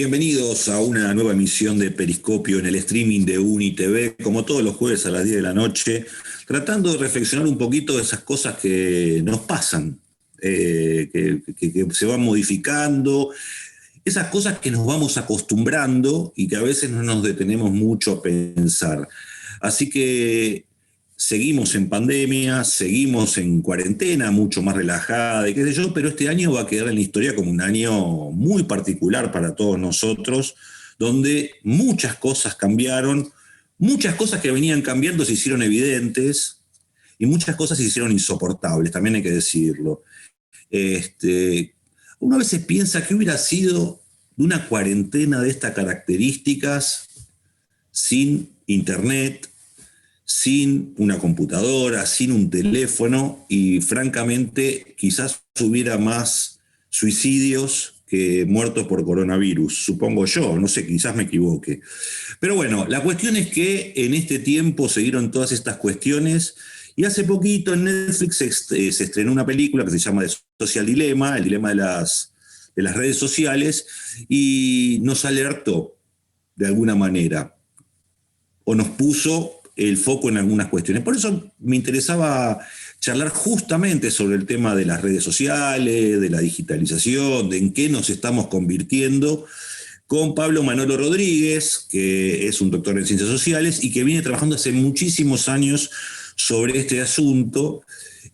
Bienvenidos a una nueva emisión de Periscopio en el streaming de UniTV, como todos los jueves a las 10 de la noche, tratando de reflexionar un poquito de esas cosas que nos pasan, que se van modificando, esas cosas que nos vamos acostumbrando y que a veces no nos detenemos mucho a pensar. Así que seguimos en pandemia, seguimos en cuarentena, mucho más relajada y qué sé yo, pero este año va a quedar en la historia como un año muy particular para todos nosotros, donde muchas cosas cambiaron, muchas cosas que venían cambiando se hicieron evidentes y muchas cosas se hicieron insoportables, también hay que decirlo. Uno a veces piensa que hubiera sido una cuarentena de estas características sin internet, sin una computadora, sin un teléfono, y francamente quizás hubiera más suicidios que muertos por coronavirus, supongo yo, no sé, quizás me equivoque. Pero bueno, la cuestión es que en este tiempo se dieron todas estas cuestiones y hace poquito en Netflix se estrenó una película que se llama The Social Dilemma, el dilema de las redes sociales, y nos alertó de alguna manera, o nos puso el foco en algunas cuestiones. Por eso me interesaba charlar justamente sobre el tema de las redes sociales, de la digitalización, de en qué nos estamos convirtiendo, con Pablo Manolo Rodríguez, que es un doctor en ciencias sociales y que viene trabajando hace muchísimos años sobre este asunto,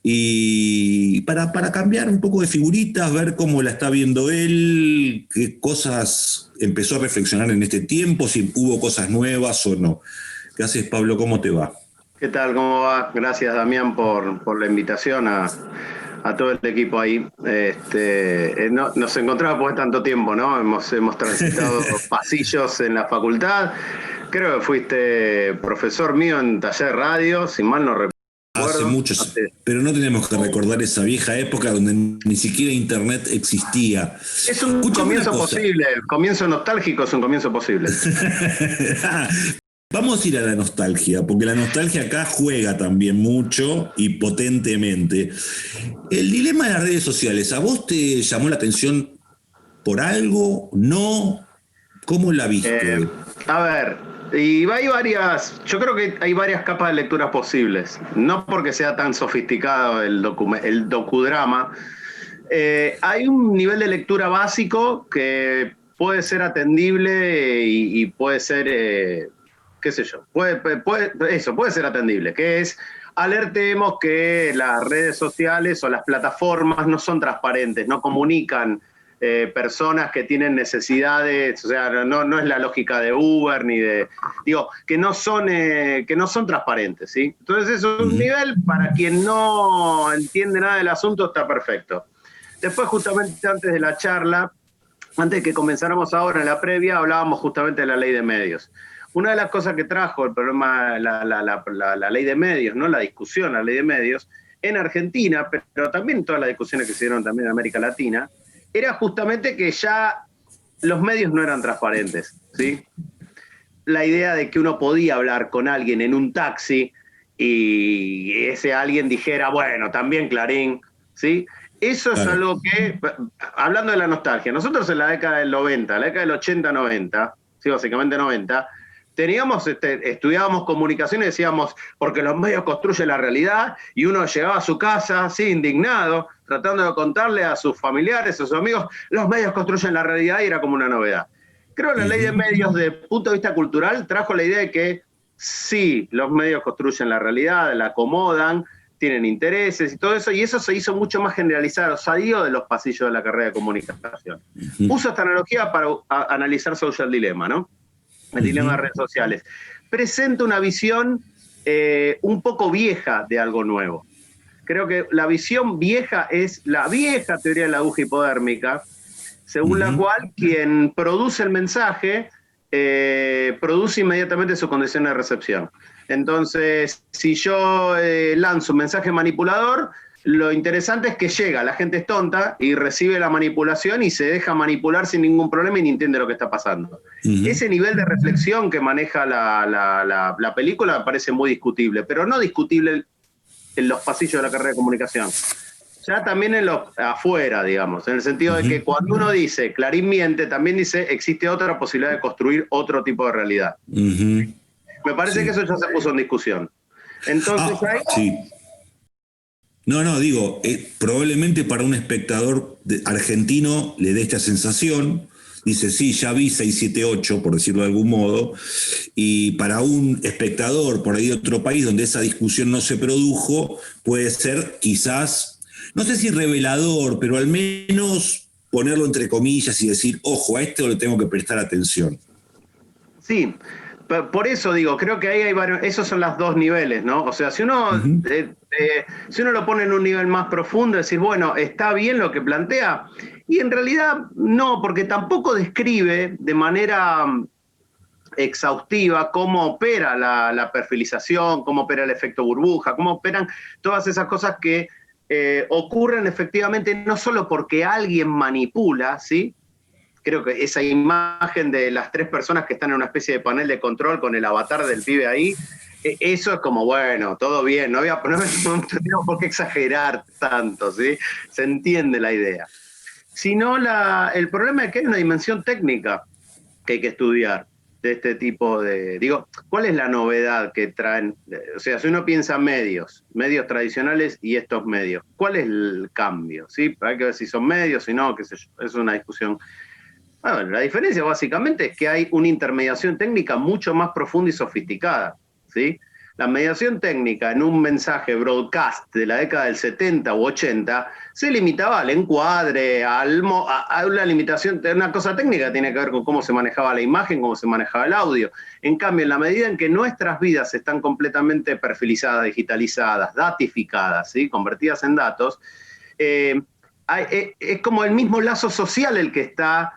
y para cambiar un poco de figuritas, ver cómo la está viendo él, qué cosas empezó a reflexionar en este tiempo, si hubo cosas nuevas o no. ¿Qué haces, Pablo? ¿Cómo te va? ¿Qué tal? ¿Cómo va? Gracias, Damián, por la invitación a todo el equipo ahí. No, nos encontramos por tanto tiempo, ¿no? Hemos transitado pasillos en la facultad. Creo que fuiste profesor mío en taller de radio, si mal no recuerdo. Hace muchos, pero no tenemos que recordar esa vieja época donde ni siquiera internet existía. Es un Escuchame comienzo posible, el comienzo nostálgico es un comienzo posible. Vamos a ir a la nostalgia, porque la nostalgia acá juega también mucho y potentemente. El dilema de las redes sociales, ¿a vos te llamó la atención por algo? ¿No? ¿Cómo la viste? A ver, yo creo que hay varias capas de lecturas posibles. No porque sea tan sofisticado el docudrama. Hay un nivel de lectura básico que puede ser atendible y puede ser, qué sé yo, puede ser atendible, que es: alertemos que las redes sociales o las plataformas no son transparentes, no comunican personas que tienen necesidades, o sea, no es la lógica de Uber ni de, digo, que no son transparentes, ¿sí? Entonces es un nivel, para quien no entiende nada del asunto, está perfecto. Después, justamente antes de la charla, antes de que comenzáramos ahora en la previa, hablábamos justamente de la ley de medios. Una de las cosas que trajo el problema, la ley de medios, ¿no? La discusión, la ley de medios, en Argentina, pero también todas las discusiones que se dieron también en América Latina, era justamente que ya los medios no eran transparentes, ¿sí? La idea de que uno podía hablar con alguien en un taxi y ese alguien dijera, bueno, también Clarín, ¿sí? Eso es algo que, hablando de la nostalgia, nosotros en la década del 90, la década del 80-90, sí, básicamente 90, estudiábamos comunicación y decíamos, porque los medios construyen la realidad, y uno llegaba a su casa, sí, indignado, tratando de contarle a sus familiares, a sus amigos, los medios construyen la realidad, y era como una novedad. Creo que la ley de medios, desde el punto de vista cultural, trajo la idea de que sí, los medios construyen la realidad, la acomodan, tienen intereses y todo eso, y eso se hizo mucho más generalizado, salió de los pasillos de la carrera de comunicación. Uso esta analogía para analizar Social Dilemma, ¿no? El dilema de redes sociales. Presenta una visión un poco vieja de algo nuevo. Creo que la visión vieja es la vieja teoría de la aguja hipodérmica, según la cual quien produce el mensaje produce inmediatamente su condición de recepción. Entonces, si yo lanzo un mensaje manipulador, lo interesante es que llega, la gente es tonta y recibe la manipulación y se deja manipular sin ningún problema y ni entiende lo que está pasando. Ese nivel de reflexión que maneja la película me parece muy discutible, pero no discutible en los pasillos de la carrera de comunicación. ya también en lo afuera, digamos, en el sentido de que cuando uno dice Clarín miente, también dice existe otra posibilidad de construir otro tipo de realidad. Me parece que eso ya se puso en discusión. Entonces ahí... Sí. No, digo, probablemente para un espectador argentino le dé esta sensación, dice, sí, ya vi 678, por decirlo de algún modo, y para un espectador por ahí de otro país donde esa discusión no se produjo, puede ser quizás, no sé si revelador, pero al menos ponerlo entre comillas y decir, ojo, a esto le tengo que prestar atención. Sí, por eso digo, creo que ahí hay varios, esos son los dos niveles, ¿no? O sea, si uno lo pone en un nivel más profundo, decir, bueno, está bien lo que plantea, y en realidad no, porque tampoco describe de manera exhaustiva cómo opera la perfilización, cómo opera el efecto burbuja, cómo operan todas esas cosas que ocurren efectivamente no solo porque alguien manipula, ¿sí? Creo que esa imagen de las 3 personas que están en una especie de panel de control con el avatar del pibe ahí, eso es como, bueno, todo bien, no tenemos por qué exagerar tanto, ¿sí? Se entiende la idea. Sino el problema es que hay una dimensión técnica que hay que estudiar de este tipo de... Digo, ¿cuál es la novedad que traen? O sea, si uno piensa en medios tradicionales y estos medios, ¿cuál es el cambio? ¿Sí? Hay que ver si son medios, si no, qué sé yo, es una discusión. Bueno, la diferencia básicamente es que hay una intermediación técnica mucho más profunda y sofisticada, ¿sí? La mediación técnica en un mensaje broadcast de la década del 70 u 80 se limitaba al encuadre, a una limitación, una cosa técnica tiene que ver con cómo se manejaba la imagen, cómo se manejaba el audio. En cambio, en la medida en que nuestras vidas están completamente perfilizadas, digitalizadas, datificadas, ¿sí? Convertidas en datos, es como el mismo lazo social el que está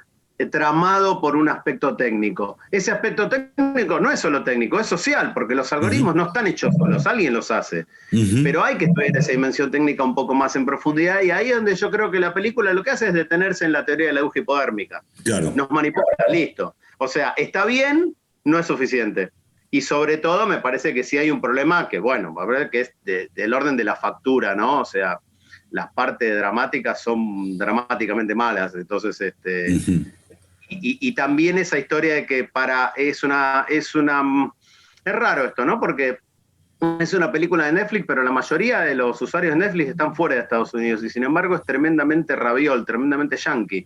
tramado por un aspecto técnico. Ese aspecto técnico no es solo técnico, es social, porque los algoritmos no están hechos solos, alguien los hace. Pero hay que estudiar esa dimensión técnica un poco más en profundidad, y ahí es donde yo creo que la película lo que hace es detenerse en la teoría de la aguja hipodérmica. Claro. Nos manipula, listo. O sea, está bien, no es suficiente. Y sobre todo me parece que sí hay un problema que, bueno, va a ver que es del orden de la factura, ¿no? O sea, las partes dramáticas son dramáticamente malas, entonces Y también esa historia de que es raro esto, ¿no? Porque es una película de Netflix, pero la mayoría de los usuarios de Netflix están fuera de Estados Unidos y sin embargo es tremendamente raviol, tremendamente yankee.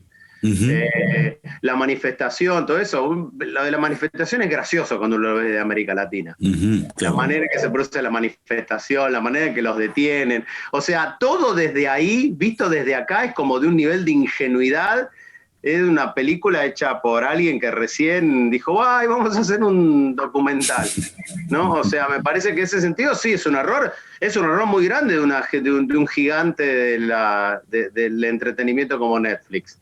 La manifestación, todo eso, lo de la manifestación es gracioso cuando uno lo ve de América Latina. Claro. La manera en que se produce la manifestación, la manera en que los detienen. O sea, todo desde ahí, visto desde acá, es como de un nivel de ingenuidad. Es una película hecha por alguien que recién dijo, ay, vamos a hacer un documental, ¿no? O sea, me parece que en ese sentido sí es un error muy grande de un gigante del entretenimiento como Netflix.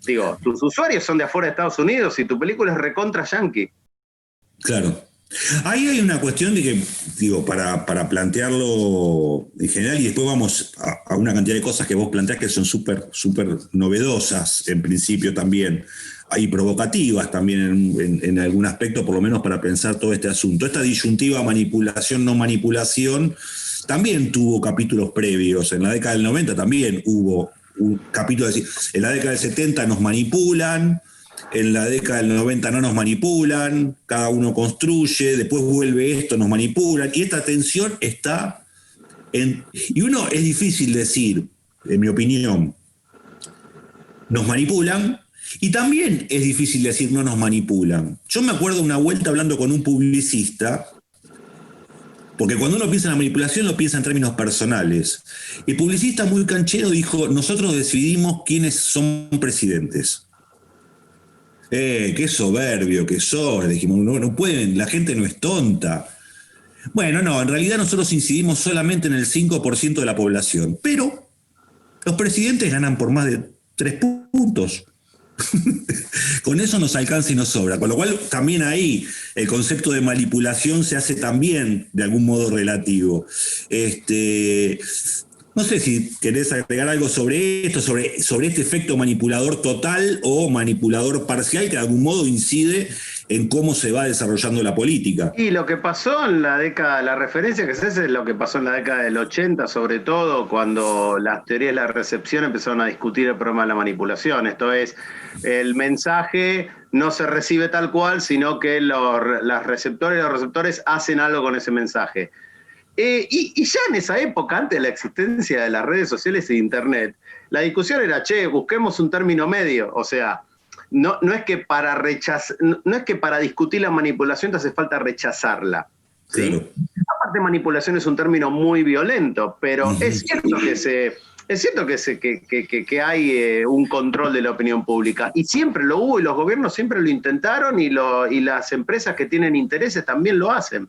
Digo, tus usuarios son de afuera de Estados Unidos y tu película es recontra yankee. Claro. Ahí hay una cuestión de que, digo, para plantearlo en general, y después vamos a una cantidad de cosas que vos planteás que son súper novedosas en principio también, y provocativas también en algún aspecto, por lo menos para pensar todo este asunto. Esta disyuntiva manipulación-no manipulación también tuvo capítulos previos. En la década del 90 también hubo un capítulo de decir, en la década del 70 nos manipulan, en la década del 90 no nos manipulan, cada uno construye, después vuelve esto, nos manipulan, y esta tensión está y uno es difícil decir, en mi opinión, nos manipulan, y también es difícil decir no nos manipulan. Yo me acuerdo una vuelta hablando con un publicista, porque cuando uno piensa en la manipulación lo piensa en términos personales. El publicista muy canchero dijo, nosotros decidimos quiénes son presidentes. Qué soberbio que sos, le dijimos, no pueden, la gente no es tonta. Bueno, no, en realidad nosotros incidimos solamente en el 5% de la población, pero los presidentes ganan por más de 3 puntos. Con eso nos alcanza y nos sobra, con lo cual también ahí el concepto de manipulación se hace también de algún modo relativo. No sé si querés agregar algo sobre esto, sobre este efecto manipulador total o manipulador parcial que de algún modo incide en cómo se va desarrollando la política. Y lo que pasó en la década, la referencia que se hace es lo que pasó en la década del 80, sobre todo cuando las teorías de la recepción empezaron a discutir el problema de la manipulación. Esto es, el mensaje no se recibe tal cual, sino que los receptores hacen algo con ese mensaje. Y ya en esa época, antes de la existencia de las redes sociales e Internet, la discusión era, busquemos un término medio, o sea, no es que para discutir la manipulación te hace falta rechazarla. ¿Sí? Claro. Aparte, manipulación es un término muy violento, pero es cierto que hay un control de la opinión pública, y siempre lo hubo, y los gobiernos siempre lo intentaron, y las empresas que tienen intereses también lo hacen.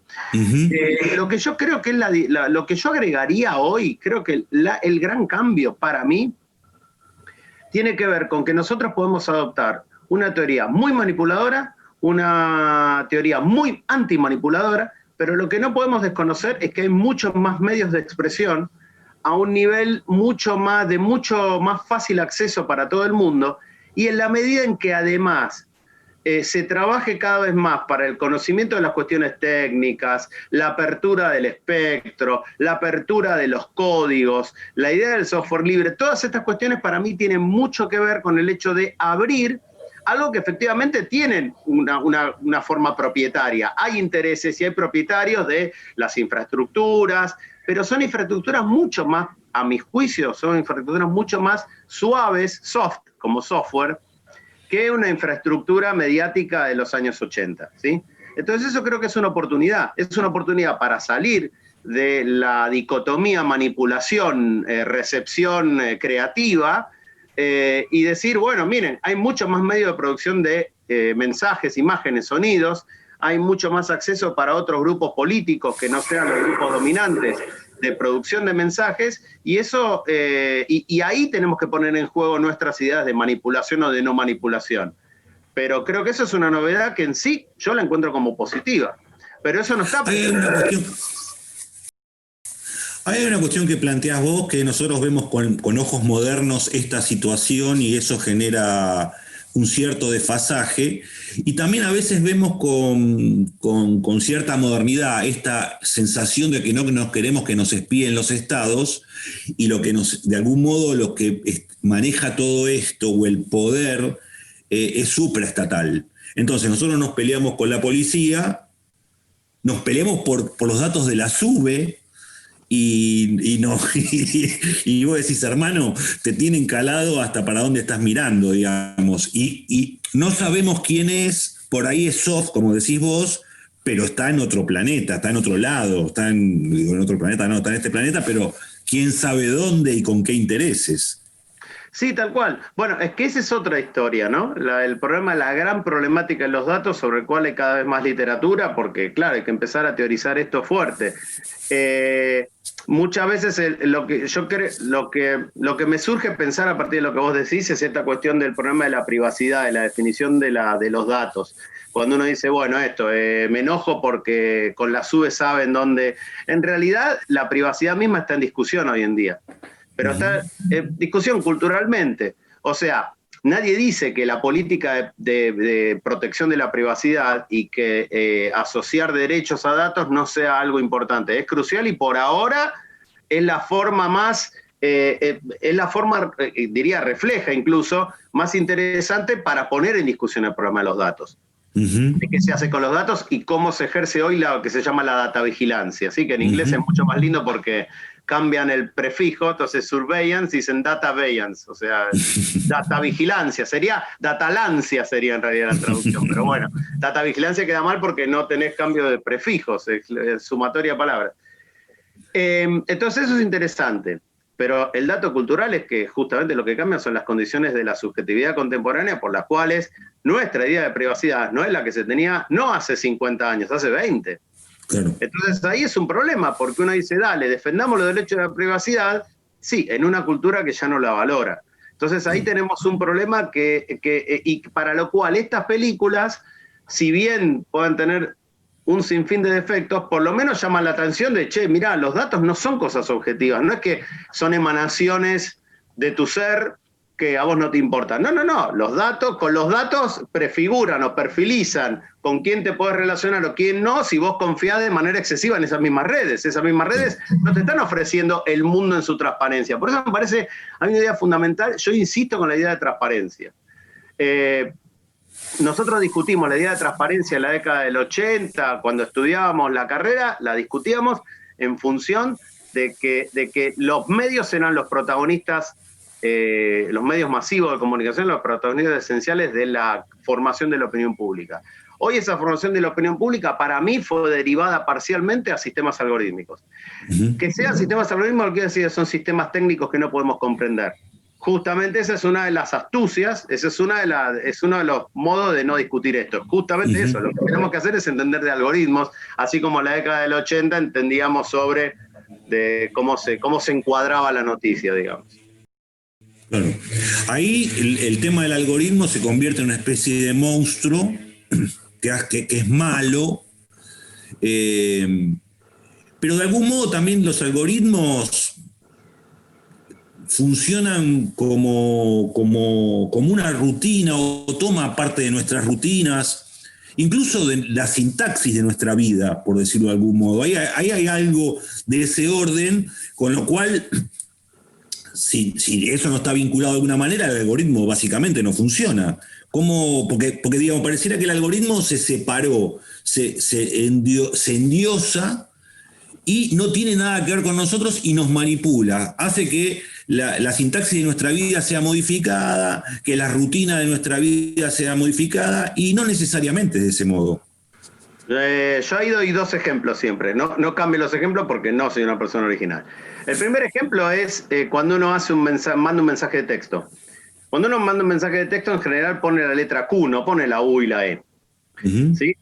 Lo que yo creo que es lo que yo agregaría hoy, creo que el gran cambio para mí tiene que ver con que nosotros podemos adoptar una teoría muy manipuladora, una teoría muy antimanipuladora, pero lo que no podemos desconocer es que hay muchos más medios de expresión a un nivel de mucho más fácil acceso para todo el mundo, y en la medida en que además se trabaje cada vez más para el conocimiento de las cuestiones técnicas, la apertura del espectro, la apertura de los códigos, la idea del software libre, todas estas cuestiones para mí tienen mucho que ver con el hecho de abrir algo que efectivamente tienen una forma propietaria. Hay intereses y hay propietarios de las infraestructuras, pero son infraestructuras mucho más, a mi juicio, son infraestructuras mucho más suaves, soft, como software, que una infraestructura mediática de los años 80, ¿sí? Entonces eso creo que es una oportunidad para salir de la dicotomía manipulación-recepción creativa, y decir, bueno, miren, hay mucho más medios de producción de mensajes, imágenes, sonidos, hay mucho más acceso para otros grupos políticos que no sean los grupos dominantes de producción de mensajes, y eso y ahí tenemos que poner en juego nuestras ideas de manipulación o de no manipulación. Pero creo que eso es una novedad que en sí yo la encuentro como positiva. Pero eso no está... Hay una cuestión que planteás vos, que nosotros vemos con ojos modernos esta situación, y eso genera un cierto desfasaje, y también a veces vemos con cierta modernidad esta sensación de que no nos queremos que nos espíen los estados, y de algún modo lo que maneja todo esto, o el poder, es supraestatal. Entonces nosotros nos peleamos con la policía, nos peleamos por los datos de la SUBE, y vos decís, hermano, te tienen calado hasta para dónde estás mirando, digamos, y no sabemos quién es, por ahí es soft, como decís vos, pero está en otro planeta, está en otro lado, está en otro planeta, no, está en este planeta, pero quién sabe dónde y con qué intereses. Sí, tal cual. Bueno, es que esa es otra historia, ¿no? El problema, la gran problemática de los datos, sobre el cual hay cada vez más literatura, porque, claro, hay que empezar a teorizar esto fuerte. Muchas veces lo que me surge pensar a partir de lo que vos decís es esta cuestión del problema de la privacidad, de la definición de los datos. Cuando uno dice, bueno, me enojo porque con la SUBE saben dónde... En realidad, la privacidad misma está en discusión hoy en día. Pero está en discusión culturalmente. O sea, nadie dice que la política de protección de la privacidad y que asociar derechos a datos no sea algo importante. Es crucial, y por ahora es la forma más, diría, refleja incluso, más interesante para poner en discusión el problema de los datos. De qué se hace con los datos y cómo se ejerce hoy lo que se llama la datavigilancia. Así que en inglés es mucho más lindo porque cambian el prefijo, entonces surveillance dicen dataveillance, o sea, datavigilancia, datalancia sería en realidad la traducción, pero bueno, datavigilancia queda mal porque no tenés cambio de prefijos, es sumatoria de palabras. Entonces eso es interesante, pero el dato cultural es que justamente lo que cambia son las condiciones de la subjetividad contemporánea, por las cuales nuestra idea de privacidad no es la que se tenía no hace 50 años, hace 20. Claro. Entonces ahí es un problema, porque uno dice, dale, defendamos los derechos de la privacidad, sí, en una cultura que ya no la valora. Entonces ahí tenemos un problema y para lo cual estas películas, si bien pueden tener un sinfín de defectos, por lo menos llaman la atención de, mirá, los datos no son cosas objetivas, no es que son emanaciones de tu ser que a vos no te importa. No, con los datos prefiguran o perfilizan con quién te podés relacionar o quién no, si vos confías de manera excesiva en esas mismas redes. Esas mismas redes no te están ofreciendo el mundo en su transparencia. Por eso me parece, a mí una idea fundamental, yo insisto con la idea de transparencia. Nosotros discutimos la idea de transparencia en la década del 80, cuando estudiábamos la carrera, la discutíamos en función de que los medios eran los protagonistas, los medios masivos de comunicación, los protagonistas esenciales de la formación de la opinión pública. Hoy esa formación de la opinión pública para mí fue derivada parcialmente a sistemas algorítmicos. Que sean sistemas algorítmicos quiere decir que son sistemas técnicos que no podemos comprender. Justamente esa es una de las astucias, ese es uno de los modos de no discutir esto. Justamente eso, lo que tenemos que hacer es entender de algoritmos, así como en la década del 80 entendíamos sobre cómo se encuadraba la noticia, digamos. Claro. Ahí el tema del algoritmo se convierte en una especie de monstruo que es malo, pero de algún modo también los algoritmos funcionan como una rutina o toma parte de nuestras rutinas, incluso de la sintaxis de nuestra vida, por decirlo de algún modo. Ahí hay algo de ese orden, con lo cual, si eso no está vinculado de alguna manera, el algoritmo básicamente no funciona. Porque digamos, pareciera que el algoritmo se separó, se endiosa y no tiene nada que ver con nosotros y nos manipula. Hace que la sintaxis de nuestra vida sea modificada, que la rutina de nuestra vida sea modificada, y no necesariamente de ese modo. Yo ahí doy dos ejemplos siempre. No cambio los ejemplos porque no soy una persona original. El primer ejemplo es cuando uno manda un mensaje de texto. Cuando uno manda un mensaje de texto, en general pone la letra Q, no pone la U y la E. ¿Sí?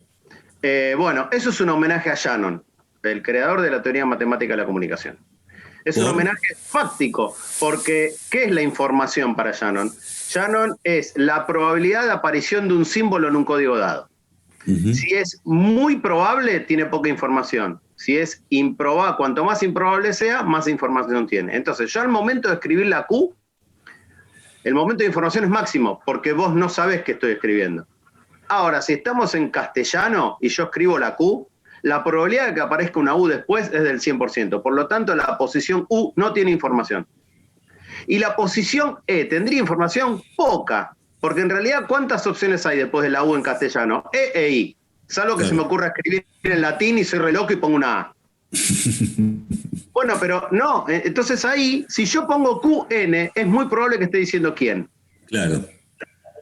Bueno, eso es un homenaje a Shannon, el creador de la teoría matemática de la comunicación. Es un homenaje fáctico, porque ¿qué es la información para Shannon? Shannon es la probabilidad de aparición de un símbolo en un código dado. Si es muy probable, tiene poca información. Si es improbable, cuanto más improbable sea, más información tiene. Entonces, yo al momento de escribir la Q, el momento de información es máximo, porque vos no sabés qué estoy escribiendo. Ahora, si estamos en castellano y yo escribo la Q, la probabilidad de que aparezca una U después es del 100%. Por lo tanto, la posición U no tiene información. Y la posición E tendría información poca, porque en realidad, ¿cuántas opciones hay después de la U en castellano? E e I. Salvo que se me ocurra escribir en latín y soy re loco y pongo una A. Bueno, pero no. Entonces ahí, si yo pongo QN, es muy probable que esté diciendo quién. Claro.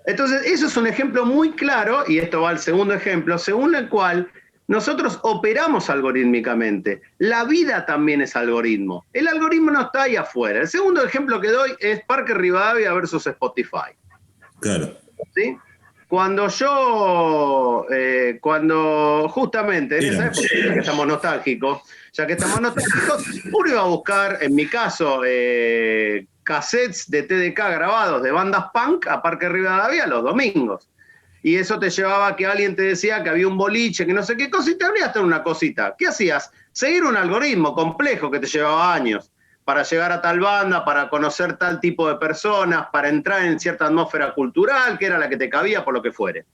Entonces, eso es un ejemplo muy claro, y esto va al segundo ejemplo, según el cual nosotros operamos algorítmicamente. La vida también es algoritmo. El algoritmo no está ahí afuera. El segundo ejemplo que doy es Parque Rivadavia versus Spotify. Claro. ¿Sí? Cuando justamente, en esa época, ya que estamos nostálgicos, uno iba a buscar, en mi caso, cassettes de TDK grabados de bandas punk a Parque Rivadavia los domingos. Y eso te llevaba a que alguien te decía que había un boliche, que no sé qué cosa, y te abría hasta una cosita. ¿Qué hacías? Seguir un algoritmo complejo que te llevaba años para llegar a tal banda, para conocer tal tipo de personas, para entrar en cierta atmósfera cultural, que era la que te cabía por lo que fuere.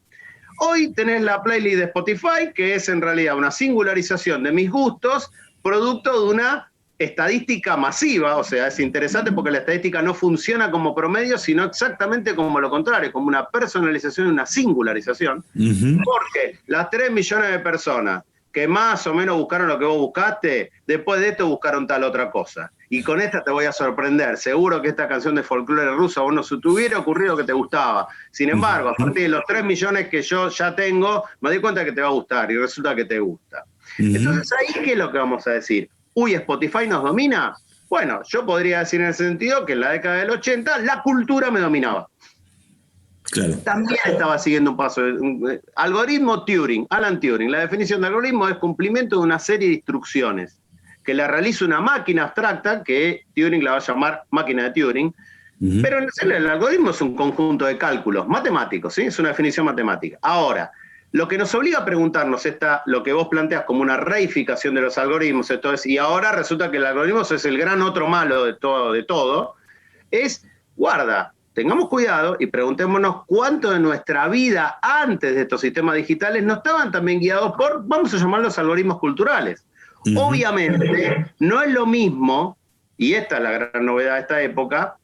Hoy tenés la playlist de Spotify, que es en realidad una singularización de mis gustos, producto de una estadística masiva. O sea, es interesante porque la estadística no funciona como promedio, sino exactamente como lo contrario, como una personalización y una singularización. Porque las 3 millones de personas que más o menos buscaron lo que vos buscaste, después de esto buscaron tal otra cosa. Y con esta te voy a sorprender. Seguro que esta canción de folclore ruso a vos no se te hubiera ocurrido que te gustaba. Sin embargo, a partir de los 3 millones que yo ya tengo, me di cuenta que te va a gustar y resulta que te gusta. Entonces, ahí, ¿qué es lo que vamos a decir? Uy, ¿Spotify nos domina? Bueno, yo podría decir en el sentido que en la década del 80 la cultura me dominaba. Claro. También estaba siguiendo un paso. Algoritmo Turing, Alan Turing. La definición de algoritmo es cumplimiento de una serie de instrucciones que la realiza una máquina abstracta, que Turing la va a llamar máquina de Turing, pero el algoritmo es un conjunto de cálculos matemáticos, ¿sí? Es una definición matemática. Ahora, lo que nos obliga a preguntarnos lo que vos planteas como una reificación de los algoritmos, esto es, y ahora resulta que el algoritmo es el gran otro malo de todo, es, guarda, tengamos cuidado y preguntémonos cuánto de nuestra vida antes de estos sistemas digitales no estaban también guiados por, vamos a llamarlos algoritmos culturales. Obviamente, no es lo mismo, y esta es la gran novedad de esta época,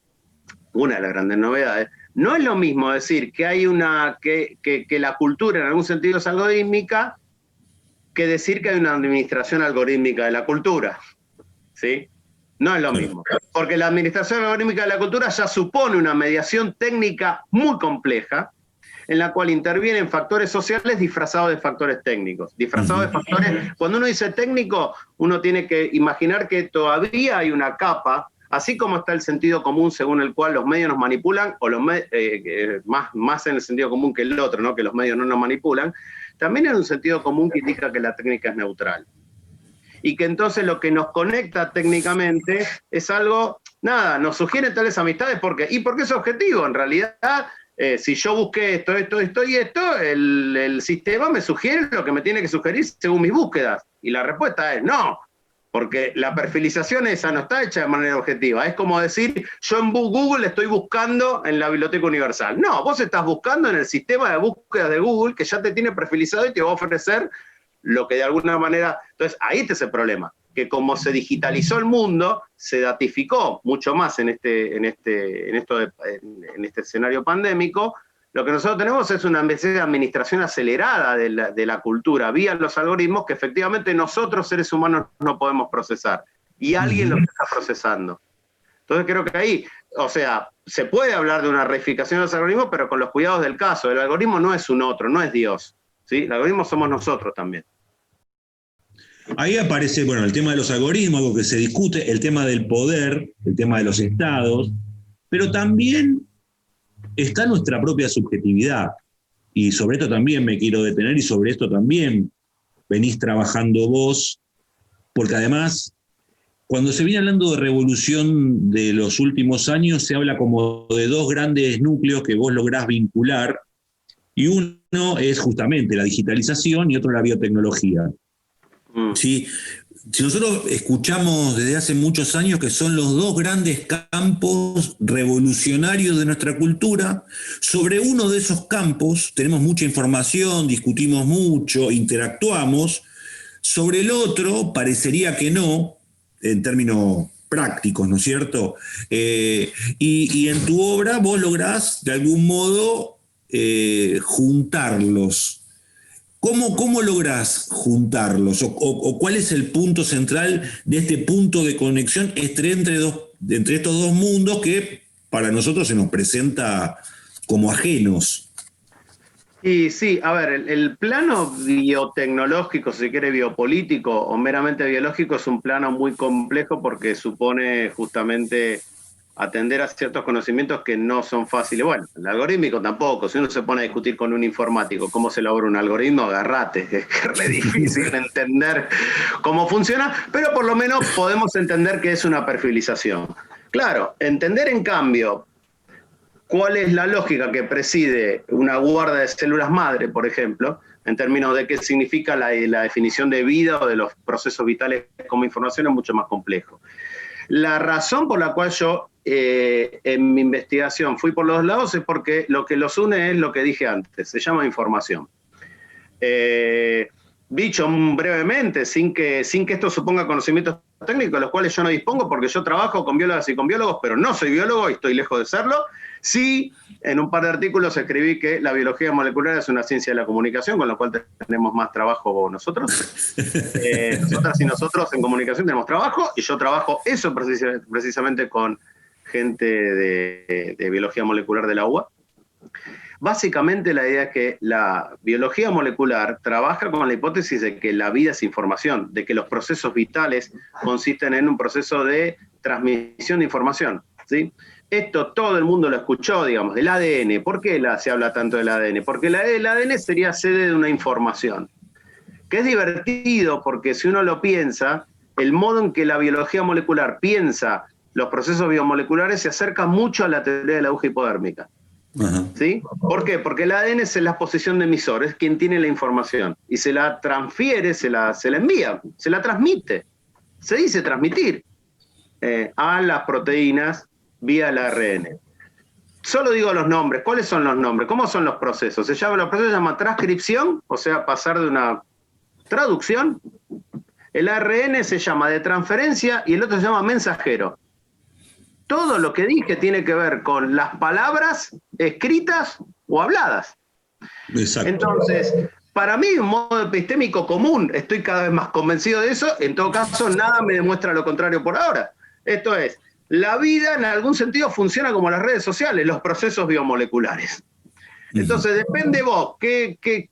una de las grandes novedades, no es lo mismo decir que hay que la cultura en algún sentido es algorítmica, que decir que hay una administración algorítmica de la cultura, ¿sí? No es lo mismo, porque la administración algorítmica de la cultura ya supone una mediación técnica muy compleja, en la cual intervienen factores sociales disfrazados de factores técnicos. Disfrazados de factores, cuando uno dice técnico, uno tiene que imaginar que todavía hay una capa, así como está el sentido común según el cual los medios nos manipulan, o más en el sentido común que el otro, ¿no? Que los medios no nos manipulan, también hay un sentido común que indica que la técnica es neutral. Y que entonces lo que nos conecta técnicamente es algo, nada, nos sugiere tales amistades, y porque es objetivo, en realidad, si yo busqué esto y esto, el sistema me sugiere lo que me tiene que sugerir según mis búsquedas. Y la respuesta es no, porque la perfilización esa no está hecha de manera objetiva. Es como decir, yo en Google estoy buscando en la Biblioteca Universal. No, vos estás buscando en el sistema de búsquedas de Google que ya te tiene perfilizado y te va a ofrecer lo que de alguna manera... Entonces, ahí está ese problema, que como se digitalizó el mundo, se datificó mucho más en este escenario pandémico. Lo que nosotros tenemos es una especie de administración acelerada de la cultura vía los algoritmos que efectivamente nosotros, seres humanos, no podemos procesar. Y alguien lo está procesando. Entonces creo que ahí, o sea, se puede hablar de una reificación de los algoritmos, pero con los cuidados del caso. El algoritmo no es un otro, no es Dios, ¿sí? El algoritmo somos nosotros también. Ahí aparece, bueno, el tema de los algoritmos, algo que se discute, el tema del poder, el tema de los estados, pero también está nuestra propia subjetividad. Y sobre esto también me quiero detener y sobre esto también venís trabajando vos, porque además, cuando se viene hablando de revolución de los últimos años, se habla como de dos grandes núcleos que vos lográs vincular, y uno es justamente la digitalización y otro la biotecnología. Sí, si nosotros escuchamos desde hace muchos años que son los dos grandes campos revolucionarios de nuestra cultura, sobre uno de esos campos tenemos mucha información, discutimos mucho, interactuamos, sobre el otro parecería que no, en términos prácticos, ¿no es cierto? Y en tu obra vos lográs de algún modo juntarlos. ¿Cómo lográs juntarlos? ¿O cuál es el punto central de este punto de conexión entre estos dos mundos que para nosotros se nos presenta como ajenos? Y sí, a ver, el plano biotecnológico, si se quiere biopolítico o meramente biológico, es un plano muy complejo porque supone justamente atender a ciertos conocimientos que no son fáciles. Bueno, el algorítmico tampoco. Si uno se pone a discutir con un informático cómo se elabora un algoritmo, agarrate. Es re difícil entender cómo funciona, pero por lo menos podemos entender que es una perfilización. Claro, entender en cambio cuál es la lógica que preside una guarda de células madre, por ejemplo, en términos de qué significa la definición de vida o de los procesos vitales como información, es mucho más complejo. La razón por la cual yo en mi investigación fui por los dos lados es porque lo que los une es lo que dije antes, se llama información. Dicho brevemente, sin que esto suponga conocimientos técnicos, de los cuales yo no dispongo porque yo trabajo con biólogas y con biólogos, pero no soy biólogo y estoy lejos de serlo. Sí, en un par de artículos escribí que la biología molecular es una ciencia de la comunicación, con lo cual tenemos más trabajo nosotros. Nosotras y nosotros en comunicación tenemos trabajo, y yo trabajo eso precisamente con gente de biología molecular de la UBA. Básicamente la idea es que la biología molecular trabaja con la hipótesis de que la vida es información, de que los procesos vitales consisten en un proceso de transmisión de información, ¿sí? Esto todo el mundo lo escuchó, digamos, del ADN. ¿Por qué se habla tanto del ADN? Porque el ADN sería sede de una información. Que es divertido porque si uno lo piensa, el modo en que la biología molecular piensa los procesos biomoleculares se acerca mucho a la teoría de la aguja hipodérmica. ¿Sí? ¿Por qué? Porque el ADN es la posición de emisor, es quien tiene la información. Y se la transfiere, se la envía, se la transmite. Se dice transmitir a las proteínas vía el ARN. solo digo los nombres. ¿Cuáles son los nombres? ¿Cómo son los procesos? Los procesos se llaman transcripción, o sea, pasar de una traducción. El ARN se llama de transferencia y el otro se llama mensajero. Todo lo que dije tiene que ver con las palabras escritas o habladas. Exacto. Entonces, para mí, un modo epistémico común, estoy cada vez más convencido de eso, en todo caso, nada me demuestra lo contrario por ahora. Esto es, la vida en algún sentido funciona como las redes sociales, los procesos biomoleculares. Entonces, depende vos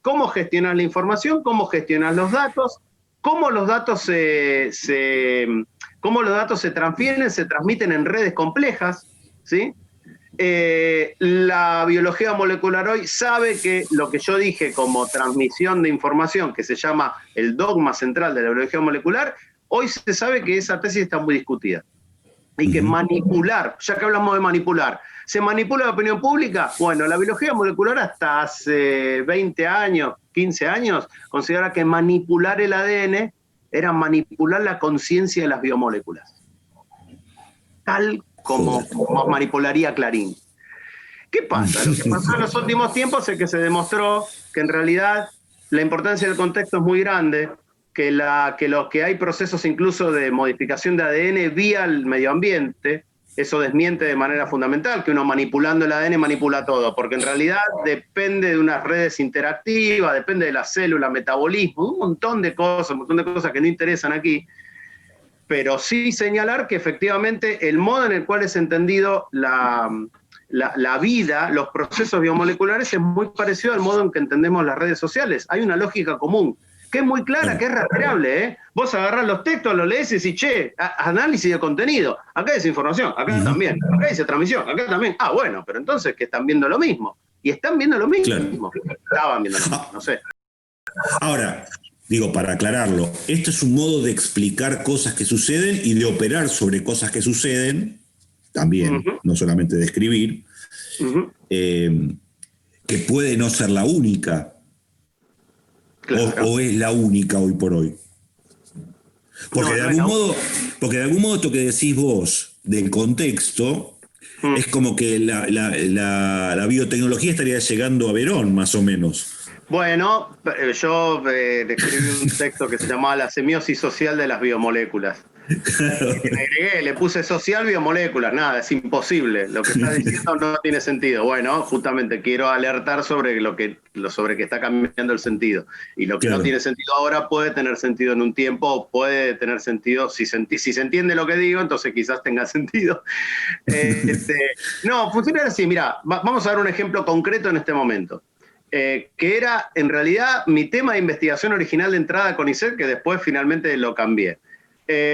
cómo gestionás la información, cómo gestionás los datos, cómo los datos se transfieren, se transmiten en redes complejas, ¿sí? La biología molecular hoy sabe que lo que yo dije como transmisión de información, que se llama el dogma central de la biología molecular, hoy se sabe que esa tesis está muy discutida. Y que manipular, ya que hablamos de manipular, ¿se manipula la opinión pública? Bueno, la biología molecular hasta hace 20 años, 15 años, considera que manipular el ADN era manipular la conciencia de las biomoléculas. Tal como manipularía Clarín. ¿Qué pasa? Lo que pasó en los últimos tiempos es que se demostró que en realidad la importancia del contexto es muy grande, que hay procesos incluso de modificación de ADN vía el medio ambiente. Eso desmiente de manera fundamental que uno manipulando el ADN manipula todo, porque en realidad depende de unas redes interactivas, depende de la célula, metabolismo, un montón de cosas que no interesan aquí. Pero sí señalar que efectivamente el modo en el cual es entendido la vida, los procesos biomoleculares, es muy parecido al modo en que entendemos las redes sociales. Hay una lógica común, que es muy clara, que es rastreable, ¿eh? Vos agarrás los textos, los lees y decís, che, análisis de contenido. Acá dice información, acá también. Acá dice transmisión, acá también. Ah, bueno, pero entonces que están viendo lo mismo. Y están viendo lo mismo. Claro. Estaban viendo lo mismo, no sé. Ahora, digo, para aclararlo, esto es un modo de explicar cosas que suceden y de operar sobre cosas que suceden, también, no solamente de escribir, que puede no ser la única. Claro. O es la única hoy por hoy. Porque, de algún modo esto que decís vos del contexto es como que la biotecnología estaría llegando a Verón, más o menos. Bueno, yo escribí un texto que se llamaba La semiosis social de las biomoléculas. Le puse social biomoléculas, nada, es imposible. Lo que estás diciendo no tiene sentido. Bueno, justamente quiero alertar sobre sobre que está cambiando el sentido. Y lo que no tiene sentido ahora puede tener sentido en un tiempo, puede tener sentido, si se entiende lo que digo, entonces quizás tenga sentido. No, funciona así, mira, vamos a dar un ejemplo concreto en este momento. Que era en realidad mi tema de investigación original de entrada con ICET, que después finalmente lo cambié.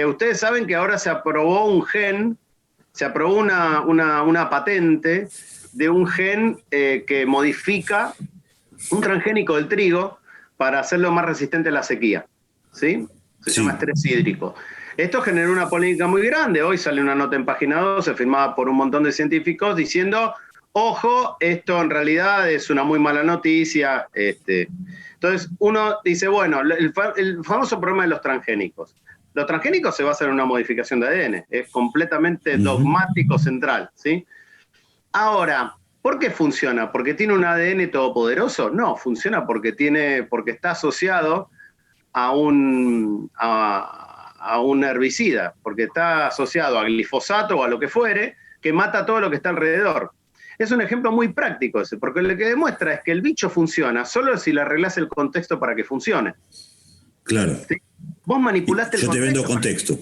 Ustedes saben que ahora se aprobó una patente de un gen que modifica un transgénico del trigo para hacerlo más resistente a la sequía, ¿sí? Se llama estrés hídrico. Esto generó una polémica muy grande. Hoy sale una nota en Página 12 firmada por un montón de científicos diciendo, ojo, esto en realidad es una muy mala noticia. Entonces uno dice, bueno, el famoso problema de los transgénicos. Los transgénicos se basan en una modificación de ADN, es completamente dogmático central, ¿sí? Ahora, ¿por qué funciona? ¿Porque tiene un ADN todopoderoso? No, funciona porque está asociado a un herbicida, porque está asociado a glifosato o a lo que fuere, que mata todo lo que está alrededor. Es un ejemplo muy práctico ese, porque lo que demuestra es que el bicho funciona solo si le arreglás el contexto para que funcione. Claro. ¿Sí? Vos manipulaste el contexto. Yo te vendo contexto.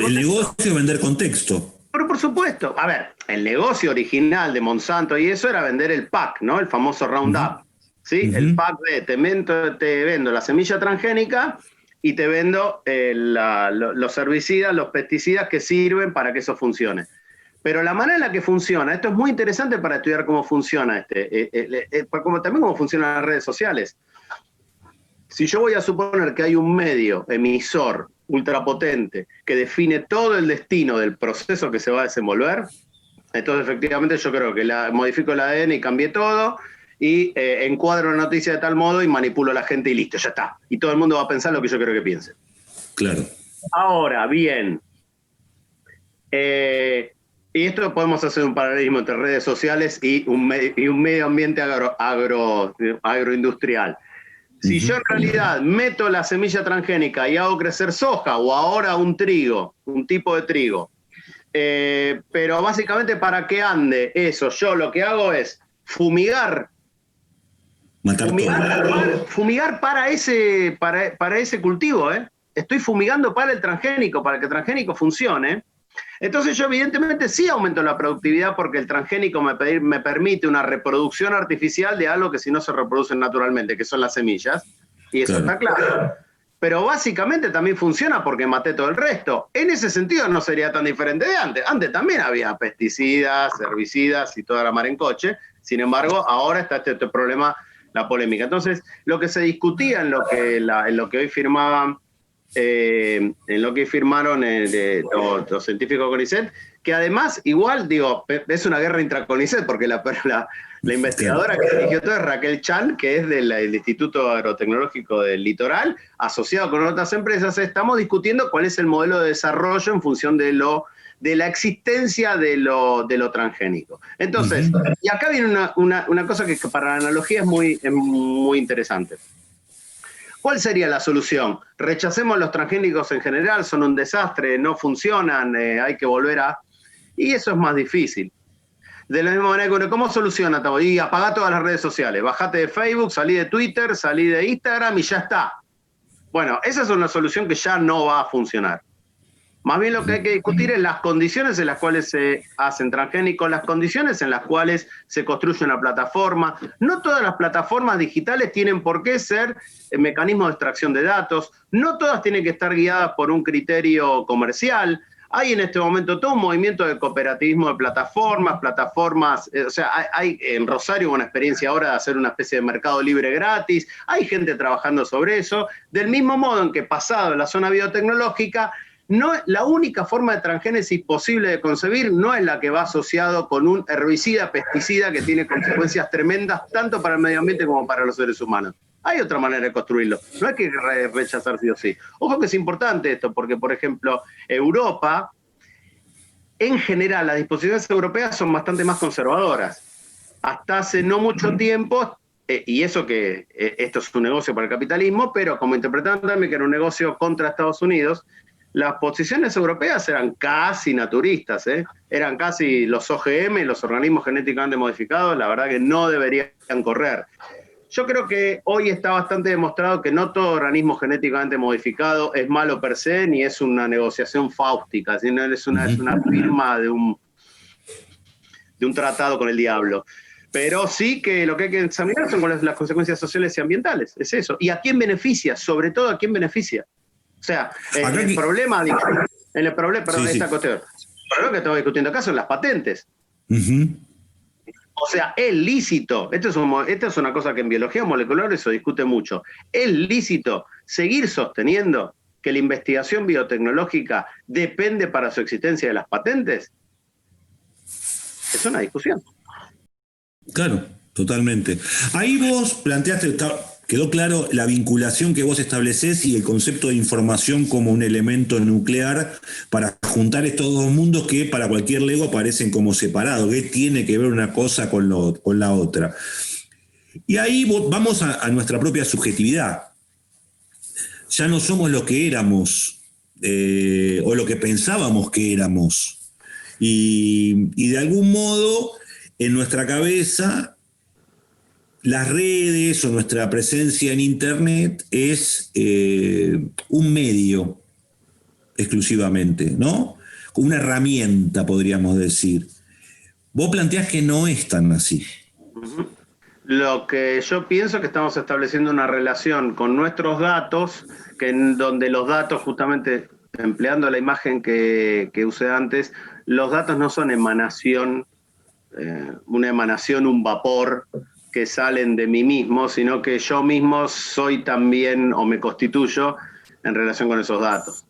El negocio es vender contexto. Pero por supuesto, a ver, el negocio original de Monsanto y eso era vender el pack, ¿no? El famoso Roundup. ¿Sí? El pack de te vendo la semilla transgénica y te vendo los herbicidas, los pesticidas que sirven para que eso funcione. Pero la manera en la que funciona, esto es muy interesante para estudiar cómo funciona también cómo funcionan las redes sociales. Si yo voy a suponer que hay un medio emisor ultrapotente que define todo el destino del proceso que se va a desenvolver, entonces efectivamente yo creo que modifico el ADN y cambié todo y encuadro la noticia de tal modo y manipulo a la gente y listo, ya está. Y todo el mundo va a pensar lo que yo quiero que piense. Claro. Ahora, bien, Y esto podemos hacer un paralelismo entre redes sociales y un medio ambiente agroindustrial. Si yo en realidad meto la semilla transgénica y hago crecer soja o ahora un trigo, un tipo de trigo, pero básicamente para que ande eso, yo lo que hago es fumigar. Fumigar para ese cultivo, ¿eh? Estoy fumigando para el transgénico, para que el transgénico funcione. Entonces yo evidentemente sí aumento la productividad porque el transgénico me permite una reproducción artificial de algo que si no se reproducen naturalmente, que son las semillas, y eso está claro. Pero básicamente también funciona porque maté todo el resto. En ese sentido no sería tan diferente de antes. Antes también había pesticidas, herbicidas y toda la mar en coche. Sin embargo, ahora está este problema, la polémica. Entonces, lo que se discutía en lo que hoy firmaban, en lo que firmaron los científicos CONICET, que además, igual, digo, es una guerra intra-CONICET, porque la investigadora que dirigió todo es Raquel Chan, que es del Instituto Agrotecnológico del Litoral, asociado con otras empresas. Estamos discutiendo cuál es el modelo de desarrollo en función de la existencia de lo transgénico. Entonces, y acá viene una cosa que para la analogía es muy interesante. ¿Cuál sería la solución? Rechacemos los transgénicos en general, son un desastre, no funcionan, hay que volver a... Y eso es más difícil. De la misma manera que ¿cómo soluciona? Y apagá todas las redes sociales, bajate de Facebook, salí de Twitter, salí de Instagram y ya está. Bueno, esa es una solución que ya no va a funcionar. Más bien lo que hay que discutir es las condiciones en las cuales se hacen transgénicos, las condiciones en las cuales se construye una plataforma. No todas las plataformas digitales tienen por qué ser mecanismos de extracción de datos, no todas tienen que estar guiadas por un criterio comercial. Hay en este momento todo un movimiento de cooperativismo de plataformas, o sea, hay en Rosario una experiencia ahora de hacer una especie de mercado libre gratis, hay gente trabajando sobre eso, del mismo modo en que pasado en la zona biotecnológica, no, la única forma de transgénesis posible de concebir no es la que va asociado con un herbicida, pesticida que tiene consecuencias tremendas tanto para el medio ambiente como para los seres humanos. Hay otra manera de construirlo, no hay que rechazar sí o sí. Ojo que es importante esto, porque por ejemplo, Europa, en general, las disposiciones europeas son bastante más conservadoras. Hasta hace no mucho tiempo, y eso que esto es un negocio para el capitalismo, pero como interpretaban también que era un negocio contra Estados Unidos, las posiciones europeas eran casi naturistas, eran casi los OGM, los organismos genéticamente modificados, la verdad que no deberían correr. Yo creo que hoy está bastante demostrado que no todo organismo genéticamente modificado es malo per se, ni es una negociación fáustica, sino es una firma de un tratado con el diablo. Pero sí que lo que hay que examinar son las consecuencias sociales y ambientales, es eso. ¿Y a quién beneficia? Sobre todo, ¿a quién beneficia? O sea, el problema que estamos discutiendo acá son las patentes. O sea, es lícito, esto es una cosa que en biología molecular se discute mucho, es lícito seguir sosteniendo que la investigación biotecnológica depende para su existencia de las patentes. Es una discusión. Claro, totalmente. Ahí vos planteaste, quedó claro la vinculación que vos establecés y el concepto de información como un elemento nuclear para juntar estos dos mundos que para cualquier lego parecen como separados. ¿Qué tiene que ver una cosa con la otra? Y ahí vamos a nuestra propia subjetividad. Ya no somos lo que éramos o lo que pensábamos que éramos. Y de algún modo, en nuestra cabeza, las redes o nuestra presencia en Internet es un medio exclusivamente, ¿no? Una herramienta, podríamos decir. Vos planteás que no es tan así. Lo que yo pienso es que estamos estableciendo una relación con nuestros datos, donde los datos, justamente empleando la imagen que usé antes, los datos no son emanación, una emanación, un vapor que salen de mí mismo, sino que yo mismo soy también o me constituyo en relación con esos datos.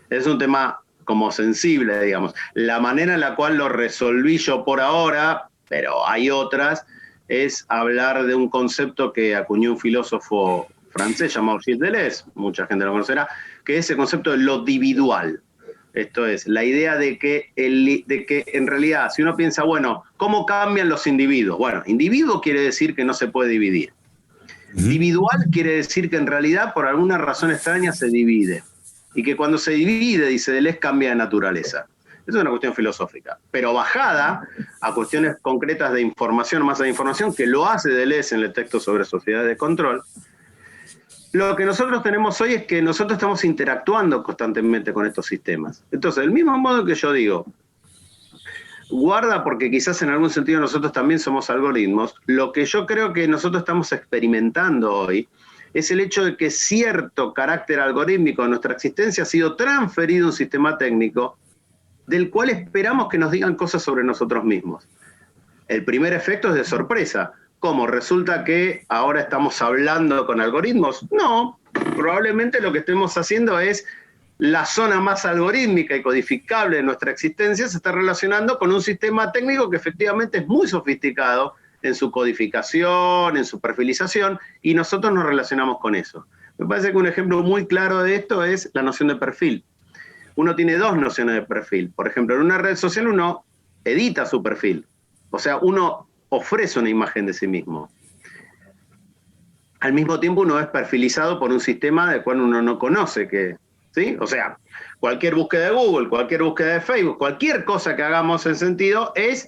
Es un tema como sensible, digamos. La manera en la cual lo resolví yo por ahora, pero hay otras, es hablar de un concepto que acuñó un filósofo francés llamado Gilles Deleuze, mucha gente lo conocerá, que es el concepto de lo dividual. Esto es, la idea de que en realidad, si uno piensa, bueno, ¿cómo cambian los individuos? Bueno, individuo quiere decir que no se puede dividir. Individual quiere decir que en realidad, por alguna razón extraña, se divide. Y que cuando se divide, dice Deleuze, cambia de naturaleza. Es una cuestión filosófica, pero bajada a cuestiones concretas de información, masa de información, que lo hace Deleuze en el texto sobre sociedades de control. Lo que nosotros tenemos hoy es que nosotros estamos interactuando constantemente con estos sistemas. Entonces, del mismo modo que yo digo, guarda porque quizás en algún sentido nosotros también somos algoritmos, lo que yo creo que nosotros estamos experimentando hoy es el hecho de que cierto carácter algorítmico de nuestra existencia ha sido transferido a un sistema técnico del cual esperamos que nos digan cosas sobre nosotros mismos. El primer efecto es de sorpresa. ¿Cómo? ¿Resulta que ahora estamos hablando con algoritmos? No, probablemente lo que estemos haciendo es la zona más algorítmica y codificable de nuestra existencia se está relacionando con un sistema técnico que efectivamente es muy sofisticado en su codificación, en su perfilización, y nosotros nos relacionamos con eso. Me parece que un ejemplo muy claro de esto es la noción de perfil. Uno tiene dos nociones de perfil. Por ejemplo, en una red social uno edita su perfil. O sea, uno ofrece una imagen de sí mismo. Al mismo tiempo uno es perfilizado por un sistema del cual uno no conoce que, ¿sí? O sea, cualquier búsqueda de Google, cualquier búsqueda de Facebook, cualquier cosa que hagamos en sentido es